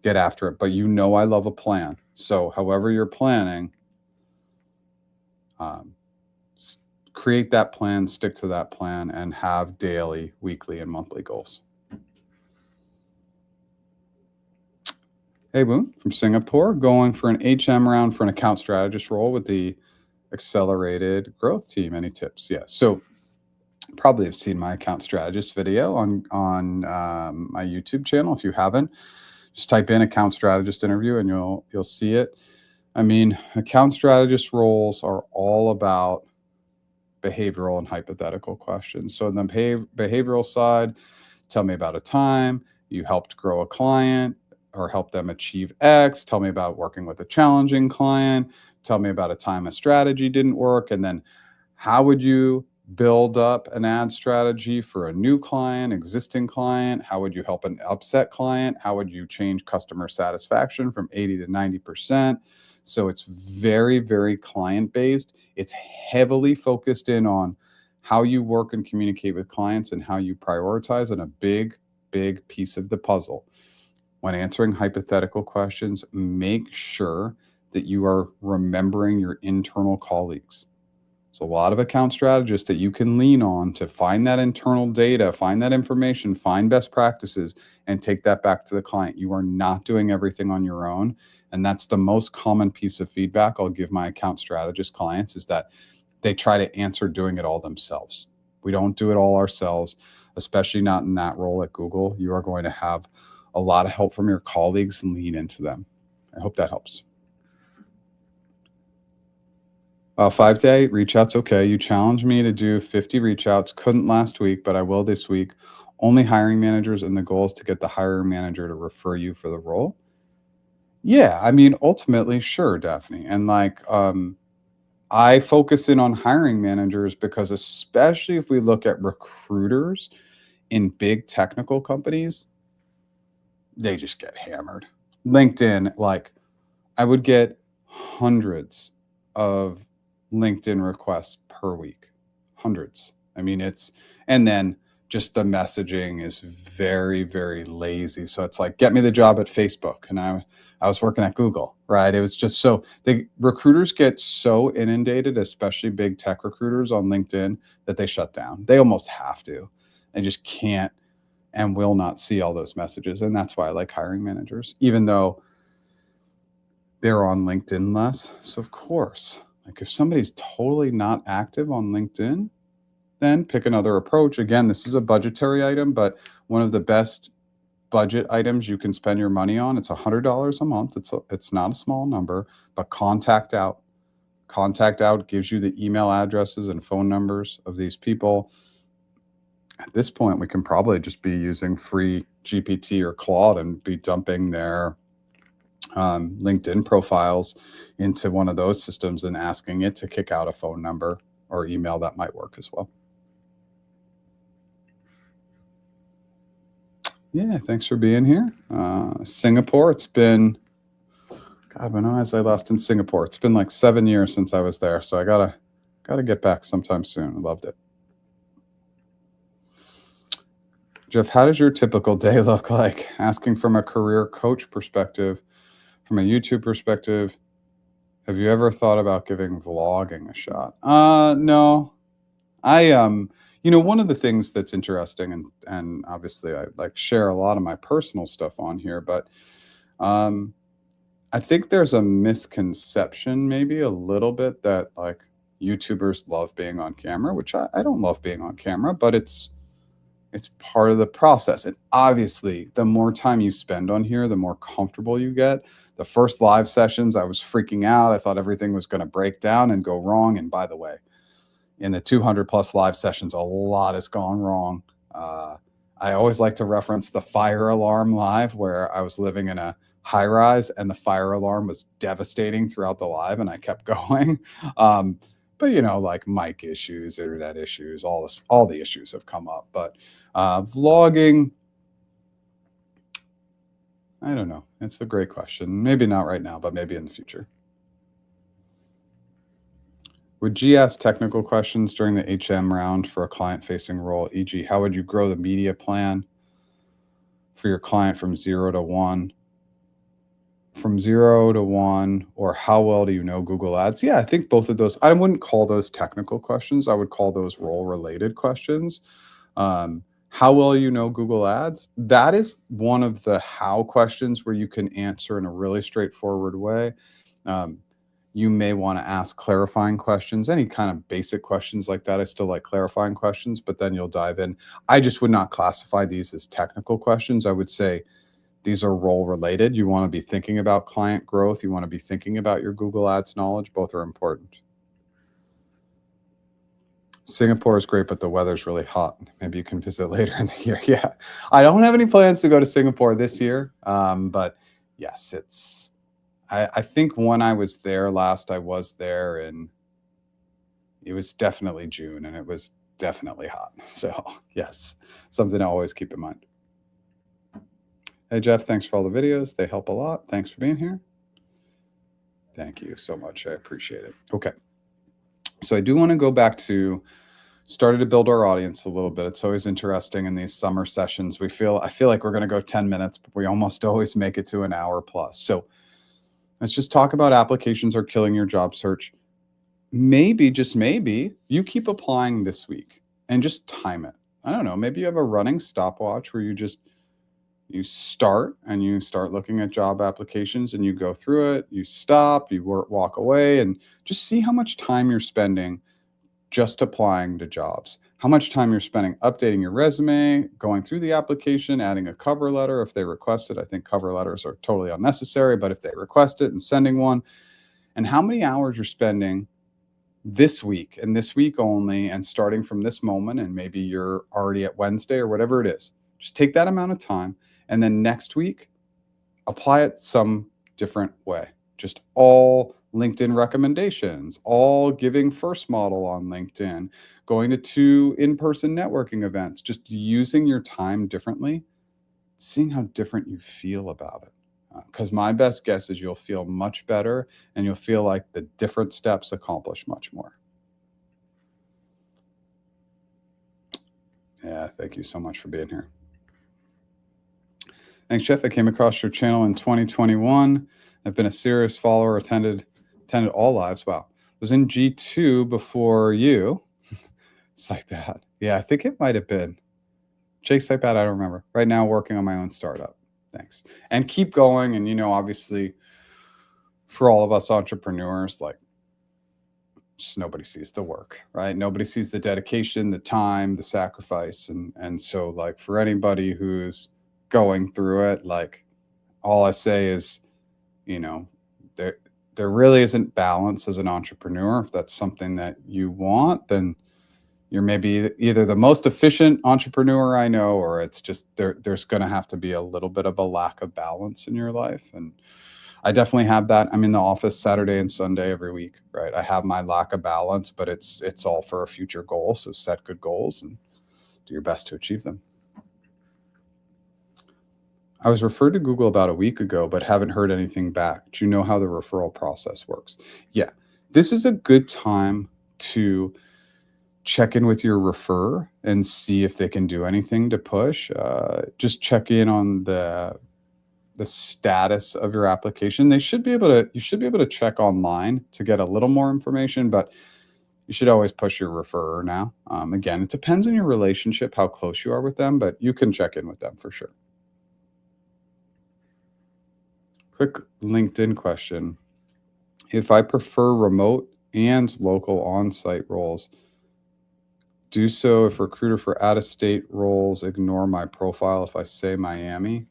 get after it. But I love a plan. So however you're planning, um, create that plan, stick to that plan, and have daily, weekly, and monthly goals. Hey, Boone from Singapore, going for an HM round for an account strategist role with the accelerated growth team. Any tips? Yeah. So probably have seen my account strategist video on my YouTube channel. If you haven't, just type in account strategist interview and you'll see it. I mean, account strategist roles are all about behavioral and hypothetical questions. So in the behavioral side, tell me about a time you helped grow a client or help them achieve X. Tell me about working with a challenging client. Tell me about a time a strategy didn't work. And then how would you build up an ad strategy for a new client, existing client? How would you help an upset client? How would you change customer satisfaction from 80 to 90%? So it's very, very client based. It's heavily focused in on how you work and communicate with clients and how you prioritize, and a big piece of the puzzle. When answering hypothetical questions, make sure that you are remembering your internal colleagues. So a lot of account strategists that you can lean on to find that internal data, find that information, find best practices, and take that back to the client. You are not doing everything on your own. And that's the most common piece of feedback I'll give my account strategist clients, is that they try to answer doing it all themselves. We don't do it all ourselves, especially not in that role at Google. You are going to have a lot of help from your colleagues and lean into them. I hope that helps. 5 to 8 reach outs. Okay. You challenged me to do 50 reach outs. Couldn't last week, but I will this week. Only hiring managers, and the goal is to get the hiring manager to refer you for the role. Yeah. I mean, ultimately, sure, Daphne. And I focus in on hiring managers because, especially if we look at recruiters in big technical companies, they just get hammered. LinkedIn, I would get hundreds of LinkedIn requests per week. Hundreds. I mean, and then just the messaging is very, very lazy. So it's like, get me the job at Facebook. And I was working at Google, right? It was just so the recruiters get so inundated, especially big tech recruiters on LinkedIn, that they shut down. They almost have to. They just can't and will not see all those messages. And that's why I like hiring managers, even though they're on LinkedIn less. So of course, if somebody's totally not active on LinkedIn, then pick another approach. Again, this is a budgetary item, but one of the best budget items you can spend your money on. It's $100 a month. It's not a small number, but Contact Out. Contact Out gives you the email addresses and phone numbers of these people. At this point, we can probably just be using free GPT or Claude and be dumping their LinkedIn profiles into one of those systems and asking it to kick out a phone number or email. That might work as well. Yeah, thanks for being here. Singapore, it's been, God, when was I last in Singapore? It's been like 7 years since I was there, so I gotta get back sometime soon. I loved it. Jeff, how does your typical day look like? Asking from a career coach perspective, from a YouTube perspective, have you ever thought about giving vlogging a shot? No. One of the things that's interesting, and obviously I share a lot of my personal stuff on here, but I think there's a misconception, maybe a little bit, that YouTubers love being on camera, which I don't love being on camera, but it's part of the process. And obviously, the more time you spend on here, the more comfortable you get. The first live sessions, I was freaking out. I thought everything was going to break down and go wrong. And by the way, in the 200 plus live sessions, a lot has gone wrong. I always like to reference the fire alarm live where I was living in a high rise and the fire alarm was devastating throughout the live and I kept going. But like mic issues, internet issues, all the issues have come up. But vlogging, I don't know. It's a great question. Maybe not right now, but maybe in the future. Would G ask technical questions during the HM round for a client-facing role, e.g., how would you grow the media plan for your client from 0 to 1? From 0 to 1, or how well do you know Google Ads? Yeah, I think both of those. I wouldn't call those technical questions. I would call those role-related questions. How well you know Google Ads? That is one of the how questions where you can answer in a really straightforward way. You may want to ask clarifying questions, any kind of basic questions like that. I still like clarifying questions, but then you'll dive in. I just would not classify these as technical questions. I would say these are role related. You want to be thinking about client growth. You want to be thinking about your Google Ads knowledge. Both are important. Singapore is great, but the weather's really hot. Maybe you can visit later in the year. Yeah, I don't have any plans to go to Singapore this year. But yes, I think when I was there last, I was there and it was definitely June and it was definitely hot. So yes, something to always keep in mind. Hey, Jeff, thanks for all the videos. They help a lot. Thanks for being here. Thank you so much. I appreciate it. Okay. So I do want to go back to started to build our audience a little bit. It's always interesting in these summer sessions. I feel like we're going to go 10 minutes, but we almost always make it to an hour plus. So let's just talk about applications are killing your job search. Maybe, just maybe, you keep applying this week and just time it. I don't know. Maybe you have a running stopwatch where you start looking at job applications and you go through it, you stop, you walk away and just see how much time you're spending just applying to jobs, how much time you're spending updating your resume, going through the application, adding a cover letter if they request it. I think cover letters are totally unnecessary, but if they request it and sending one, and how many hours you're spending this week and this week only, and starting from this moment, and maybe you're already at Wednesday or whatever it is, just take that amount of time. And then next week, apply it some different way. Just all LinkedIn recommendations, all giving first model on LinkedIn, going to 2 in-person networking events, just using your time differently, seeing how different you feel about it. Because my best guess is you'll feel much better and you'll feel like the different steps accomplish much more. Yeah, thank you so much for being here. Thanks, Jeff. I came across your channel in 2021. I've been a serious follower, attended all lives. Wow. I was in G2 before you. Sipe. Yeah, I think it might have been. Jake Sipe, I don't remember. Right now, working on my own startup. Thanks. And keep going. And, obviously, for all of us entrepreneurs, like, just nobody sees the work, right? Nobody sees the dedication, the time, the sacrifice. And so, like, for anybody who's going through it, like, all I say is, there really isn't balance as an entrepreneur. If that's something that you want, then you're maybe either the most efficient entrepreneur I know, or it's just there's going to have to be a little bit of a lack of balance in your life. And I definitely have that. I'm in the office Saturday and Sunday every week, right? I have my lack of balance, but it's all for a future goal. So set good goals and do your best to achieve them. I was referred to Google about a week ago, but haven't heard anything back. Do you know how the referral process works? Yeah, this is a good time to check in with your referrer and see if they can do anything to push. Just check in on the status of your application. You should be able to check online to get a little more information, but you should always push your referrer now. Again, it depends on your relationship, how close you are with them, but you can check in with them for sure. Quick LinkedIn question. If I prefer remote and local on-site roles, do so if recruiter for out-of-state roles ignore my profile if I say Miami?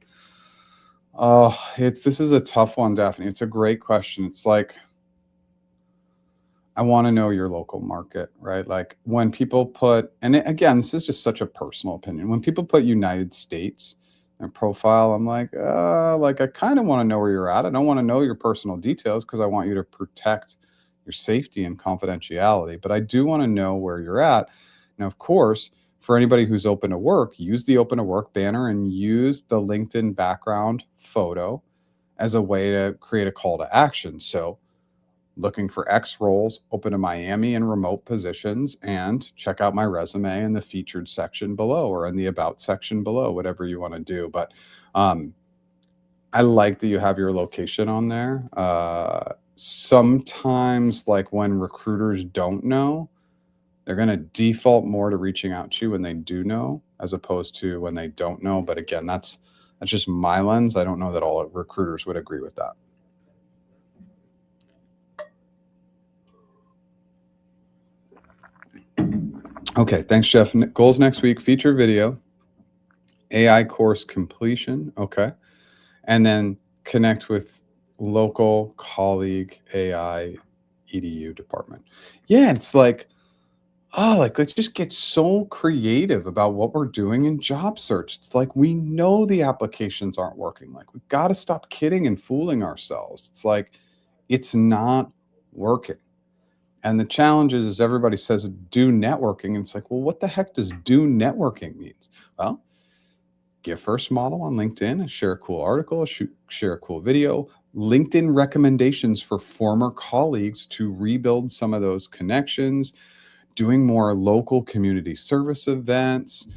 This is a tough one, Daphne. It's a great question. It's like, I want to know your local market, right? Like when people put, and again, this is just such a personal opinion. When people put United States in a profile, I'm like I kind of want to know where you're at. I don't want to know your personal details because I want you to protect your safety and confidentiality. But I do want to know where you're at. Now, of course, for anybody who's open to work, use the open to work banner and use the LinkedIn background photo as a way to create a call to action. So looking for X roles open to Miami and remote positions, and check out my resume in the featured section below or in the about section below, whatever you want to do. But I like that you have your location on there. Sometimes, like when recruiters don't know, they're going to default more to reaching out to you when they do know, as opposed to when they don't know. But again, that's just my lens. I don't know that all recruiters would agree with that. Okay, thanks, Jeff. Goals next week: feature video, AI course completion. Okay, and then connect with local colleague AI EDU department. Yeah, it's like, let's just get so creative about what we're doing in job search. It's like we know the applications aren't working. Like we've got to stop kidding and fooling ourselves. It's like it's not working. And the challenge is everybody says do networking. And it's like, well, what the heck does do networking means? Well, give first model on LinkedIn, share a cool article, share a cool video, LinkedIn recommendations for former colleagues to rebuild some of those connections, doing more local community service events,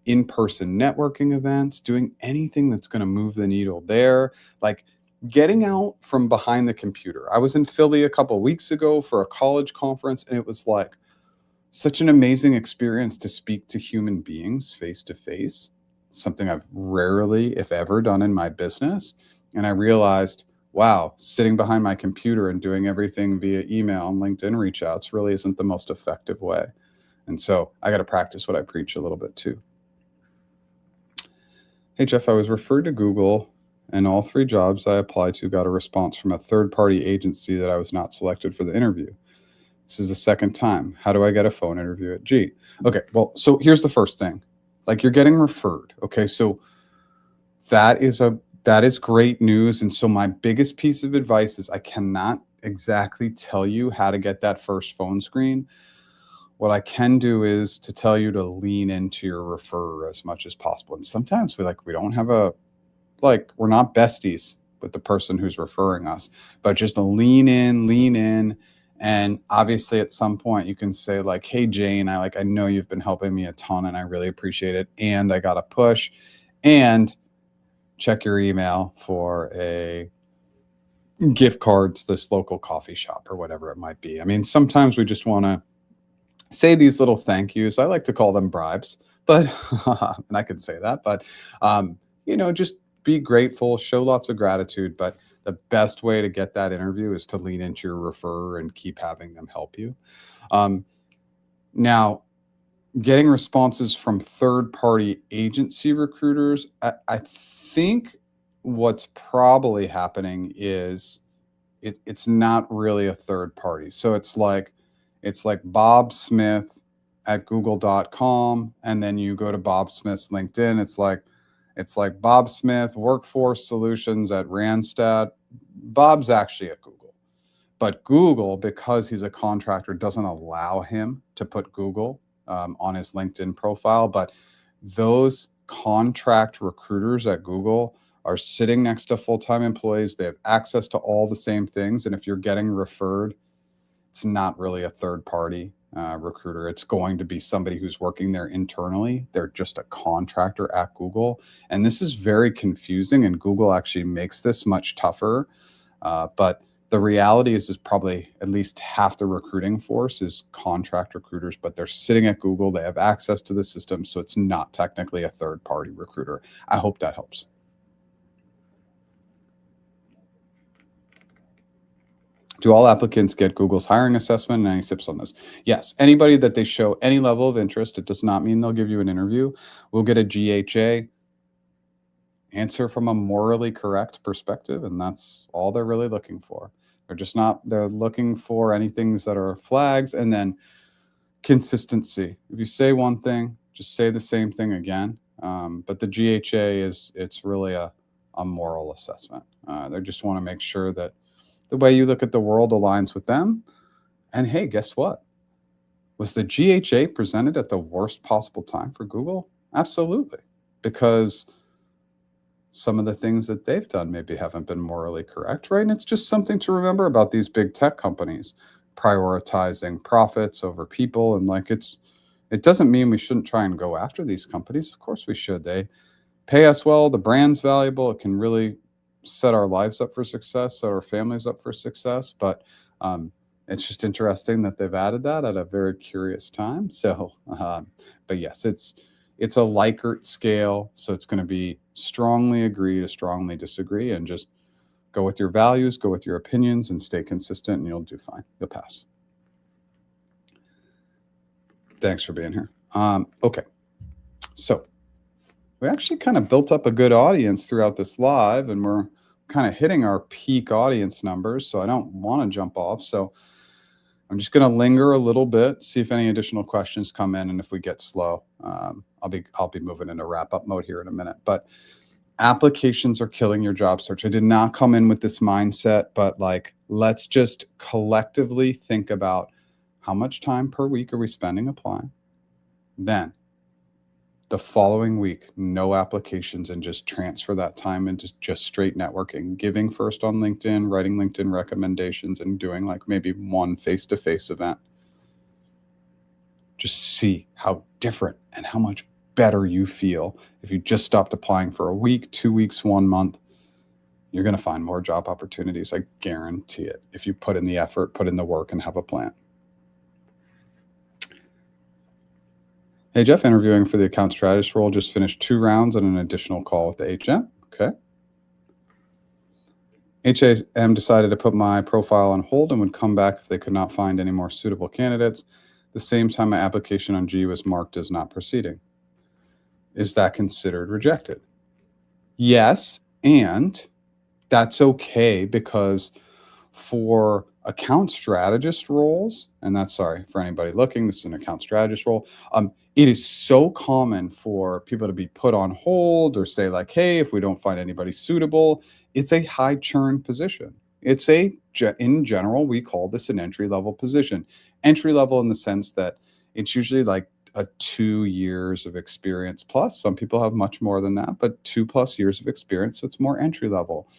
in-person networking events, doing anything that's going to move the needle there. Like getting out from behind the computer. I was in Philly a couple of weeks ago for a college conference, and it was like such an amazing experience to speak to human beings face to face, something I've rarely, if ever, done in my business. And I realized, wow, sitting behind my computer and doing everything via email and LinkedIn reach outs really isn't the most effective way. And so I got to practice what I preach a little bit too. Hey, Jeff, I was referred to Google, and all 3 jobs I applied to got a response from a third-party agency that I was not selected for the interview. This is the second time. How do I get a phone interview at G? Okay, well, so here's the first thing. Like you're getting referred. Okay, so that is great news. And so my biggest piece of advice is I cannot exactly tell you how to get that first phone screen. What I can do is to tell you to lean into your referrer as much as possible. And sometimes we don't have we're not besties with the person who's referring us, but just to lean in. And obviously at some point you can say like, hey, Jane, I know you've been helping me a ton and I really appreciate it. And I got a push, and check your email for a gift card to this local coffee shop or whatever it might be. I mean, sometimes we just want to say these little thank yous. I like to call them bribes, but and I could say that, but just be grateful, show lots of gratitude. But the best way to get that interview is to lean into your referrer and keep having them help you. Now, getting responses from third-party agency recruiters, I think what's probably happening is it's not really a third party. So it's like Bob Smith at google.com, and then you go to Bob Smith's LinkedIn. It's like Bob Smith Workforce Solutions at Randstad. Bob's actually at Google, but Google, because he's a contractor, doesn't allow him to put Google on his LinkedIn profile. But those contract recruiters at Google are sitting next to full-time employees. They have access to all the same things. And if you're getting referred, it's not really a third-party recruiter. It's going to be somebody who's working there internally. They're just a contractor at Google. And this is very confusing, and Google actually makes this much tougher. But the reality is probably at least half the recruiting force is contract recruiters, but they're sitting at Google. They have access to the system, so it's not technically a third-party recruiter. I hope that helps. Do all applicants get Google's hiring assessment, and any tips on this? Yes. Anybody that they show any level of interest, it does not mean they'll give you an interview, will get a GHA. Answer from a morally correct perspective, and that's all they're really looking for. They're just not, they're looking for any things that are flags. And then consistency. If you say one thing, just say the same thing again. But the GHA it's really a moral assessment. They just want to make sure that the way you look at the world aligns with them. And hey, guess what? Was the GHA presented at the worst possible time for Google? Absolutely. Because some of the things that they've done maybe haven't been morally correct, right? And it's just something to remember about these big tech companies prioritizing profits over people. And like it doesn't mean we shouldn't try and go after these companies. Of course we should. They pay us well, the brand's valuable, it can really set our lives up for success, set our families up for success. But it's just interesting that they've added that at a very curious time. So, but yes, it's a Likert scale. So it's going to be strongly agree to strongly disagree, and just go with your values, go with your opinions, and stay consistent, and you'll do fine. You'll pass. Thanks for being here. Okay. So we actually kind of built up a good audience throughout this live, and we're kind of hitting our peak audience numbers. So I don't want to jump off. So I'm just going to linger a little bit, see if any additional questions come in. And if we get slow, I'll be moving into wrap up mode here in a minute. But applications are killing your job search. I did not come in with this mindset, but like, let's just collectively think about how much time per week are we spending applying? Then the following week, no applications, and just transfer that time into just straight networking, giving first on LinkedIn, writing LinkedIn recommendations, and doing like maybe one face-to-face event. Just see how different and how much better you feel if you just stopped applying for a week, 2 weeks, 1 month. You're going to find more job opportunities. I guarantee it. If you put in the effort, put in the work, and have a plan. Hey, Jeff, interviewing for the account strategist role. Just finished 2 rounds and an additional call with the HM. Okay. HM decided to put my profile on hold and would come back if they could not find any more suitable candidates. The same time, my application on G was marked as not proceeding. Is that considered rejected? Yes, and that's okay, because for account strategist roles, and that's, sorry for anybody looking, this is an account strategist role. It is so common for people to be put on hold or say like, hey, if we don't find anybody suitable. It's a high churn position. It's in general, we call this an entry level position. Entry level in the sense that it's usually like a 2 years of experience plus. Some people have much more than that, but 2+ years of experience. So it's more entry level.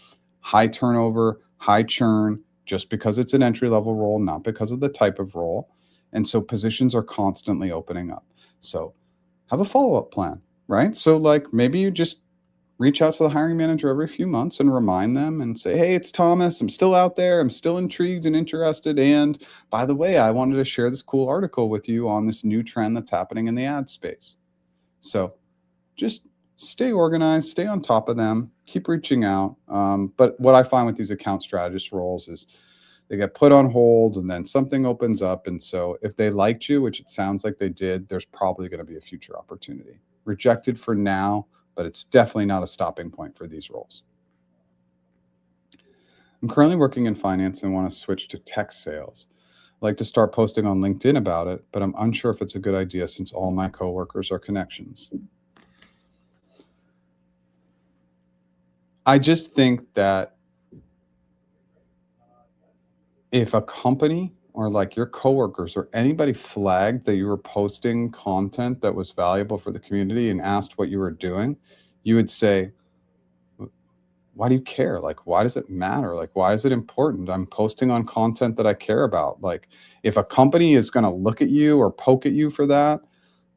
High turnover, high churn, just because it's an entry level role, not because of the type of role. And so positions are constantly opening up. So have a follow-up plan, right? So like maybe you just reach out to the hiring manager every few months and remind them and say, hey, it's Thomas. I'm still out there. I'm still intrigued and interested. And by the way, I wanted to share this cool article with you on this new trend that's happening in the ad space. So just stay organized, stay on top of them, keep reaching out. But what I find with these account strategist roles is they get put on hold and then something opens up. And so if they liked you, which it sounds like they did, there's probably going to be a future opportunity. Rejected for now, but it's definitely not a stopping point for these roles. I'm currently working in finance and want to switch to tech sales. I'd like to start posting on LinkedIn about it, but I'm unsure if it's a good idea since all my coworkers are connections. I just think that if a company or like your coworkers or anybody flagged that you were posting content that was valuable for the community and asked what you were doing, you would say, why do you care? Like, why does it matter? Like, why is it important? I'm posting on content that I care about. Like, if a company is going to look at you or poke at you for that,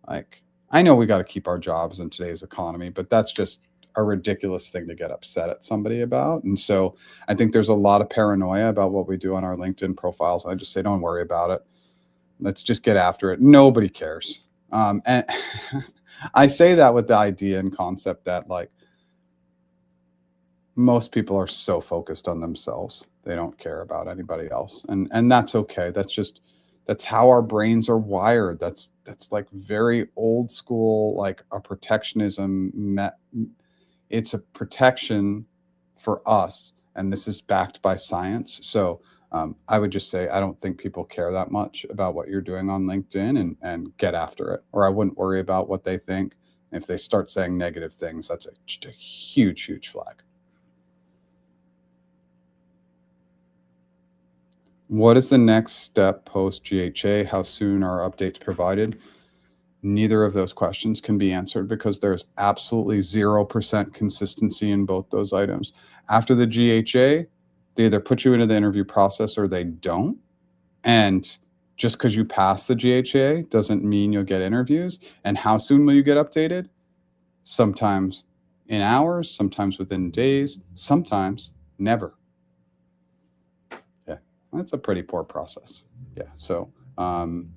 like, I know we got to keep our jobs in today's economy, but that's just a ridiculous thing to get upset at somebody about. And so I think there's a lot of paranoia about what we do on our LinkedIn profiles. I just say, don't worry about it. Let's just get after it. Nobody cares. And I say that with the idea and concept that like most people are so focused on themselves. They don't care about anybody else. And that's okay. That's how our brains are wired. That's like very old school, like a protectionism. It's a protection for us, and this is backed by science. So I would just say I don't think people care that much about what you're doing on LinkedIn, and get after it. Or I wouldn't worry about what they think. If they start saying negative things, that's just a huge, huge flag. What is the next step post GHA? How soon are updates provided? Neither of those questions can be answered because there's absolutely 0% consistency in both those items. After the GHA, they either put you into the interview process or they don't. And just because you pass the GHA doesn't mean you'll get interviews. And how soon will you get updated? Sometimes in hours, sometimes within days, sometimes never. Yeah, that's a pretty poor process. Yeah, so you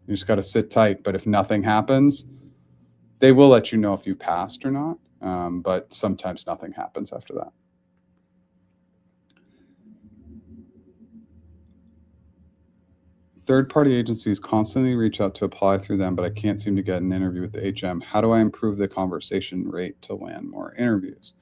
just got to sit tight. But if nothing happens, they will let you know if you passed or not. But sometimes nothing happens after that. Third-party agencies constantly reach out to apply through them, but I can't seem to get an interview with the HM. How do I improve the conversation rate to land more interviews?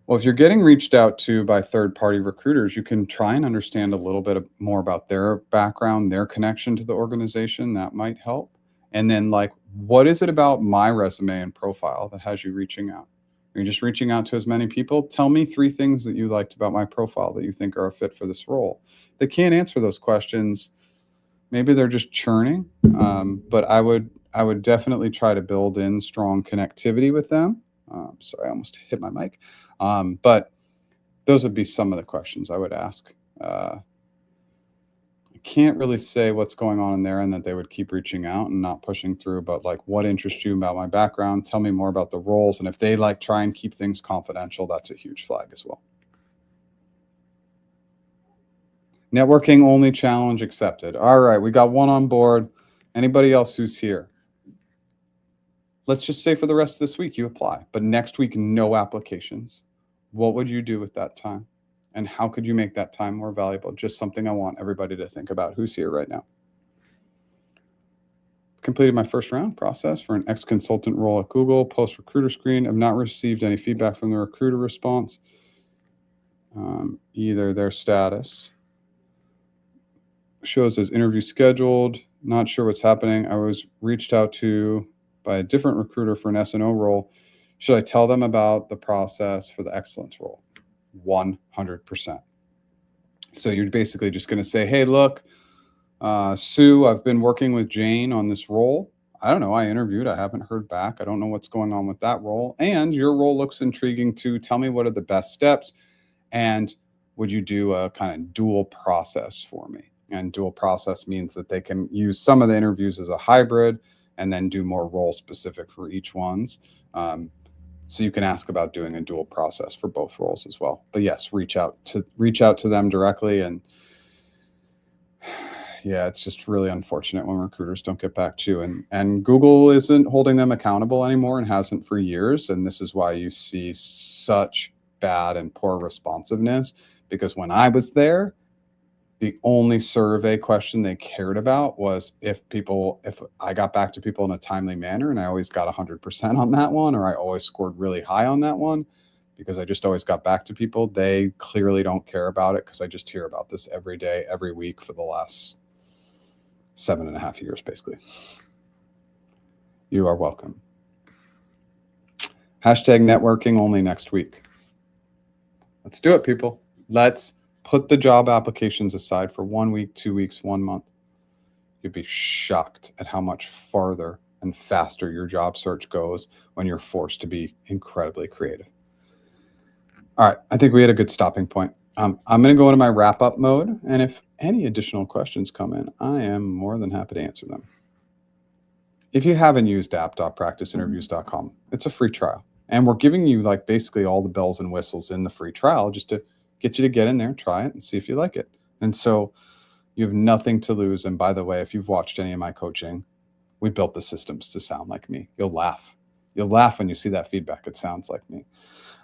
Well, if you're getting reached out to by third-party recruiters, you can try and understand a little bit more about their background, their connection to the organization. That might help. And then, like, what is it about my resume and profile that has you reaching out? Are you just reaching out to as many people? Tell me 3 things that you liked about my profile that you think are a fit for this role. They can't answer those questions. Maybe they're just churning. But I would definitely try to build in strong connectivity with them. Sorry, I almost hit my mic. But those would be some of the questions I would ask. I can't really say what's going on in there and that they would keep reaching out and not pushing through, but like, what interests you about my background? Tell me more about the roles. And if they like try and keep things confidential, that's a huge flag as well. Networking only challenge accepted. All right, we got one on board. Anybody else who's here? Let's just say for the rest of this week you apply, but next week no applications. What would you do with that time? And how could you make that time more valuable? Just something I want everybody to think about. Who's here right now? Completed my first round process for an ex-consultant role at Google. Post-recruiter screen. I've not received any feedback from the recruiter response. Either their status shows as interview scheduled. Not sure what's happening. I was reached out to by a different recruiter for an S&O role. Should I tell them about the process for the excellence role? 100%. So you're basically just going to say, hey, look, Sue, I've been working with Jane on this role. I don't know. I interviewed. I haven't heard back. I don't know what's going on with that role. And your role looks intriguing too. Tell me what are the best steps. And would you do a kind of dual process for me? And dual process means that they can use some of the interviews as a hybrid and then do more role specific for each ones. So you can ask about doing a dual process for both roles as well. But yes, reach out to them directly. And yeah, it's just really unfortunate when recruiters don't get back to you. And Google isn't holding them accountable anymore and hasn't for years. And this is why you see such bad and poor responsiveness, because when I was there, the only survey question they cared about was if I got back to people in a timely manner, and I always got 100% on that one, or I always scored really high on that one because I just always got back to people. They clearly don't care about it because I just hear about this every day, every week for the last 7.5 years, basically. You are welcome. Hashtag networking only next week. Let's do it, people. Let's put the job applications aside for 1 week, 2 weeks, 1 month. You'd be shocked at how much farther and faster your job search goes when you're forced to be incredibly creative. All right, I think we had a good stopping point. I'm going to go into my wrap-up mode, and if any additional questions come in, I am more than happy to answer them. If you haven't used app.practiceinterviews.com, it's a free trial. And we're giving you like basically all the bells and whistles in the free trial just to get you to get in there, try it, and see if you like it. And so you have nothing to lose. And by the way, if you've watched any of my coaching, we built the systems to sound like me. You'll laugh. You'll laugh when you see that feedback. It sounds like me.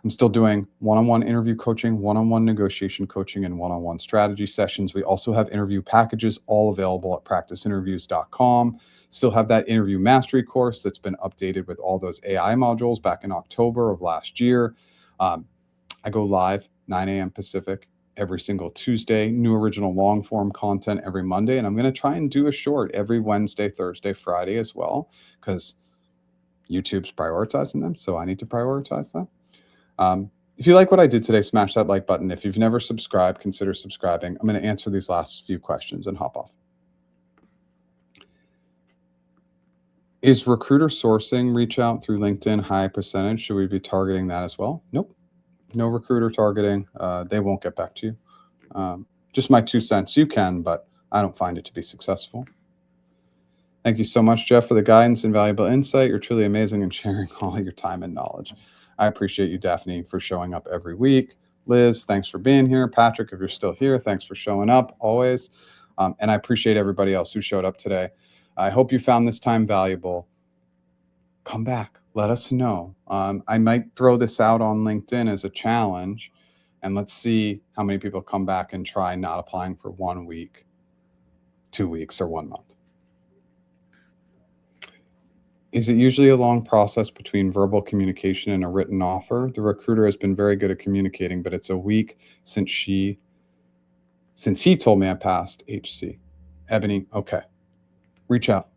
I'm still doing one-on-one interview coaching, one-on-one negotiation coaching, and one-on-one strategy sessions. We also have interview packages, all available at practiceinterviews.com. Still have that interview mastery course that's been updated with all those AI modules back in October of last year. I go live 9 a.m. Pacific, every single Tuesday, new original long form content every Monday. And I'm going to try and do a short every Wednesday, Thursday, Friday as well, because YouTube's prioritizing them. So I need to prioritize them. If you like what I did today, smash that like button. If you've never subscribed, consider subscribing. I'm going to answer these last few questions and hop off. Is recruiter sourcing reach out through LinkedIn high percentage? Should we be targeting that as well? Nope. No recruiter targeting. They won't get back to you. Just my 2 cents. You can, but I don't find it to be successful. Thank you so much, Jeff, for the guidance and valuable insight. You're truly amazing in sharing all your time and knowledge. I appreciate you, Daphne, for showing up every week. Liz, thanks for being here. Patrick, if you're still here, thanks for showing up always. And I appreciate everybody else who showed up today. I hope you found this time valuable. Come back. Let us know. I might throw this out on LinkedIn as a challenge, and let's see how many people come back and try not applying for 1 week, 2 weeks, or 1 month. Is it usually a long process between verbal communication and a written offer? The recruiter has been very good at communicating, but it's a week since he told me I passed HC. Ebony, okay. Reach out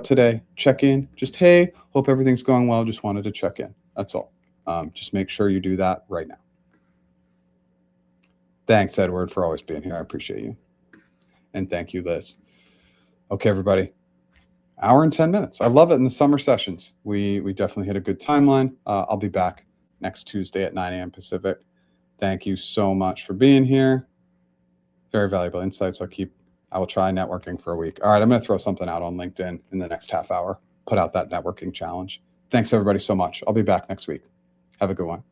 today, check in, just, hey, hope everything's going well. Just wanted to check in. That's all. Just make sure you do that right now. Thanks, Edward, for always being here. I appreciate you. And thank you, Liz. Okay, everybody. Hour and 10 minutes. I love it in the summer sessions. We definitely hit a good timeline. I'll be back next Tuesday at 9 a.m. Pacific. Thank you so much for being here. Very valuable insights. I will try networking for a week. All right, I'm going to throw something out on LinkedIn in the next half hour. Put out that networking challenge. Thanks, everybody, so much. I'll be back next week. Have a good one.